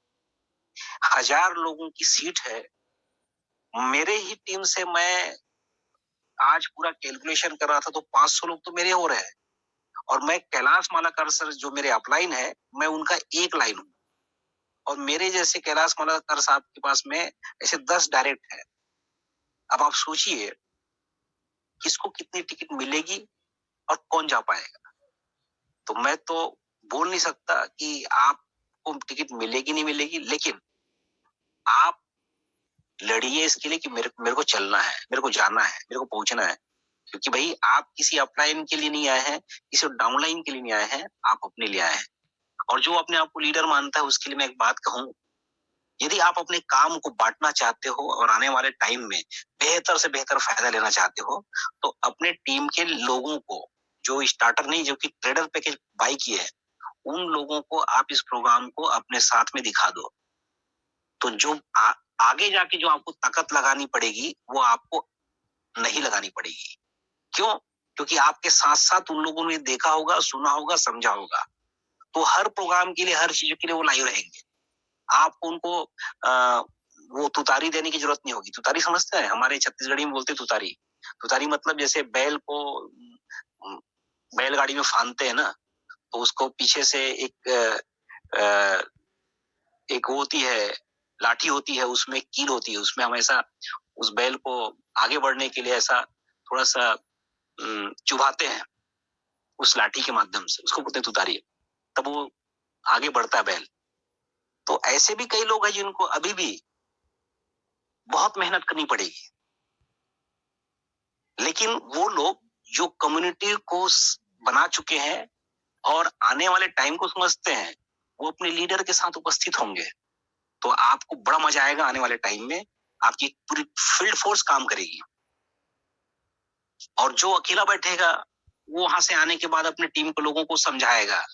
1000 लोगों की सीट है। मेरे ही टीम से मैं आज पूरा कैलकुलेशन कर रहा था तो 500 लोग तो मेरे हो रहे हैं, और मैं कैलाश मालाकर सर जो मेरे अपलाइन है, मैं उनका एक लाइन हूँ, और मेरे जैसे कैलाश मालाकर साहब के पास में ऐसे 10 डायरेक्ट है। अब आप सोचिए किसको कितनी टिकट मिलेगी और कौन जा पाएगा। तो मैं तो बोल नहीं सकता कि आपको टिकट मिलेगी नहीं मिलेगी, लेकिन आप लड़िए इसके लिए कि मेरे को चलना है, मेरे को जाना है, मेरे को पहुंचना है। क्योंकि भाई आप किसी अपलाइन के लिए नहीं आए हैं, किसी डाउनलाइन के लिए नहीं आए हैं, आप अपने लिए आए हैं। और जो अपने आप को लीडर मानता है उसके लिए मैं एक बात कहूं, यदि आप अपने काम को बांटना चाहते हो और आने वाले टाइम में बेहतर से बेहतर फायदा लेना चाहते हो, तो अपने टीम के लोगों को, जो स्टार्टर नहीं, जो कि ट्रेडर पैकेज बाई किए हैं, उन लोगों को आप इस प्रोग्राम को अपने साथ में दिखा दो। तो जो आगे जाके जो आपको ताकत लगानी पड़ेगी वो आपको नहीं लगानी पड़ेगी। क्यों? क्योंकि आपके साथ साथ उन लोगों ने देखा होगा, सुना होगा, समझा होगा, तो हर प्रोग्राम के लिए, हर चीज के लिए वो लाइव रहेंगे। आपको उनको वो तुतारी देने की जरूरत नहीं होगी। तुतारी समझते हैं? हमारे छत्तीसगढ़ी में बोलते तुतारी। तुतारी मतलब जैसे बैल को बैलगाड़ी में फांदते हैं ना, तो उसको पीछे से एक वो होती है, लाठी होती है, उसमें कील होती है, उसमें हमेशा उस बैल को आगे बढ़ने के लिए ऐसा थोड़ा सा चुभाते हैं उस लाठी के माध्यम से, उसको बोलते हैं तुतारी। तब वो आगे बढ़ता है बैल। तो ऐसे भी कई लोग हैं जिनको अभी भी बहुत मेहनत करनी पड़ेगी, लेकिन वो लोग जो कम्युनिटी को बना चुके हैं और आने वाले टाइम को समझते हैं, वो अपने लीडर के साथ उपस्थित होंगे। तो आपको बड़ा मजा आएगा आने वाले टाइम में। आपकी पूरी फील्ड फोर्स काम करेगी, और जो अकेला बैठेगा वो वहां से आने के बाद अपने टीम के लोगों को समझाएगा,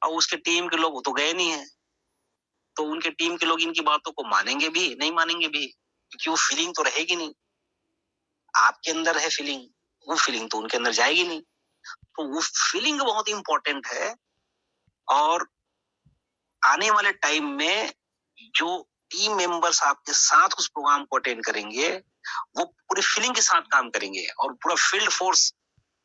और उसके टीम के लोग तो गए नहीं है, तो उनके टीम के लोग इनकी बातों को मानेंगे भी नहीं मानेंगे भी, क्योंकि वो फीलिंग तो रहेगी नहीं। आपके अंदर है फीलिंग, वो फीलिंग तो उनके अंदर जाएगी नहीं। तो वो फीलिंग बहुत इंपॉर्टेंट है। और आने वाले टाइम में जो टीम मेंबर्स आपके साथ उस प्रोग्राम को अटेंड करेंगे, वो पूरी फीलिंग के साथ काम करेंगे, और पूरा फील्ड फोर्स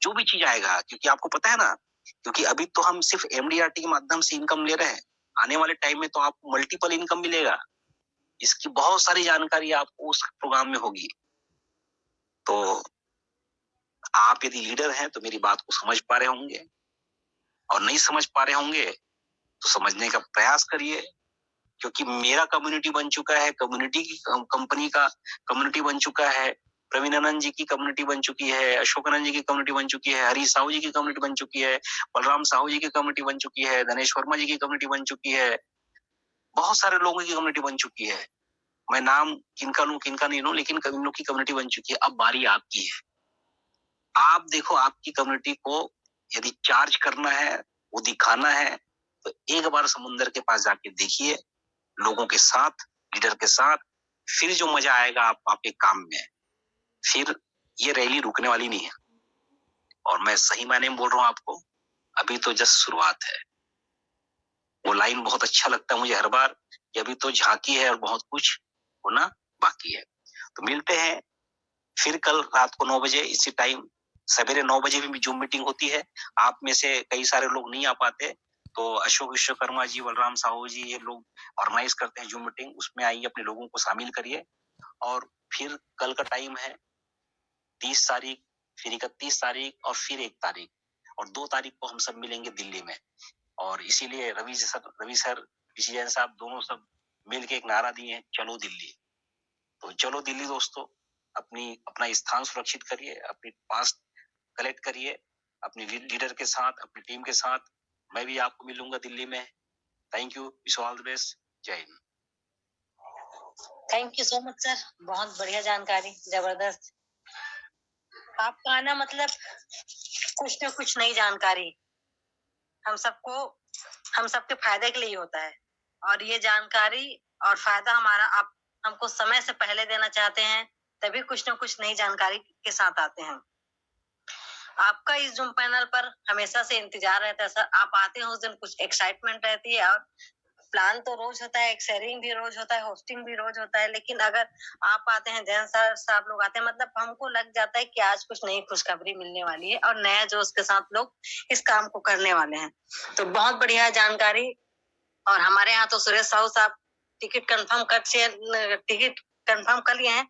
जो भी चीज आएगा, क्योंकि आपको पता है ना, क्योंकि अभी तो हम सिर्फ एमडीआरटी के माध्यम से इनकम ले रहे हैं, आने वाले टाइम में तो आपको मल्टीपल इनकम मिलेगा। इसकी बहुत सारी जानकारी आपको उस प्रोग्राम में होगी। तो आप यदि लीडर हैं तो मेरी बात को समझ पा रहे होंगे, और नहीं समझ पा रहे होंगे तो समझने का प्रयास करिए, क्योंकि मेरा कम्युनिटी बन चुका है, कम्युनिटी की कंपनी का कम्युनिटी बन चुका है, प्रवीण आनंद जी की कम्युनिटी बन चुकी है, अशोक आनंद जी की कम्युनिटी बन चुकी है, हरीश साहू जी की कम्युनिटी बन चुकी है, बलराम साहू जी की कम्युनिटी बन चुकी है, धनेश वर्मा जी की कम्युनिटी बन चुकी है, बहुत सारे लोगों की कम्युनिटी बन चुकी है। मैं नाम किनका लूं किनका नहीं लूं, लेकिन इन लोग की कम्युनिटी बन चुकी है। अब बारी आपकी है। आप देखो, आपकी कम्युनिटी को यदि चार्ज करना है, वो दिखाना है, तो एक बार समुद्र के पास जाके देखिए, लोगों के साथ, लीडर के साथ, फिर जो मजा आएगा आपके काम में, फिर ये रैली रुकने वाली नहीं है। और मैं सही मायने में बोल रहा हूं आपको, अभी तो जस्ट शुरुआत है। वो लाइन बहुत अच्छा लगता है मुझे हर बार, कि अभी तो झांकी है और बहुत कुछ होना बाकी है। तो मिलते हैं फिर कल रात को 9 बजे इसी टाइम। सवेरे 9 बजे भी जूम मीटिंग होती है। आप में से कई सारे लोग नहीं आ पाते, तो अशोक विश्वकर्मा जी, बलराम साहू जी, ये लोग ऑर्गेनाइज करते हैं जूम मीटिंग, उसमें आइए, अपने लोगों को शामिल करिए। और फिर कल का टाइम है 30 तारीख, फिर 31 तारीख, और फिर 1 तारीख, और 2 तारीख को हम सब मिलेंगे दिल्ली में। और इसीलिए रवि सर, ऋषि जैन साहब दोनों सब मिल के एक नारा दिए हैं, चलो दिल्ली। तो चलो दिल्ली दोस्तों, अपना स्थान सुरक्षित करिए, अपनी पास कलेक्ट करिए, अपने लीडर के साथ, अपनी टीम के साथ। मैं भी आपको मिलूंगा दिल्ली में। Thank you, wish all the best. जय हिंद। Thank you so much sir, बहुत बढ़िया जानकारी, जबरदस्त। आपका आना मतलब कुछ न कुछ नई जानकारी हम सबके फायदे के लिए होता है, और ये जानकारी और फायदा हमारा आप हमको समय से पहले देना चाहते हैं, तभी कुछ न कुछ नई जानकारी के साथ आते हैं। आपका इस जूम पैनल पर हमेशा से इंतजार रहता है सर। आप आते हैं उस दिन कुछ एक्साइटमेंट रहती है, और प्लान तो रोज होता है, शेयरिंग भी रोज होता है, होस्टिंग भी रोज होता है, लेकिन अगर आप आते हैं, जैन सर साहब लोग आते हैं, मतलब हमको लग जाता है कि आज कुछ नई खुशखबरी मिलने वाली है, और नया जोश के साथ लोग इस काम को करने वाले हैं। तो बहुत बढ़िया जानकारी। और हमारे यहाँ तो सुरेश साहू साहब टिकट कंफर्म कर लिए हैं,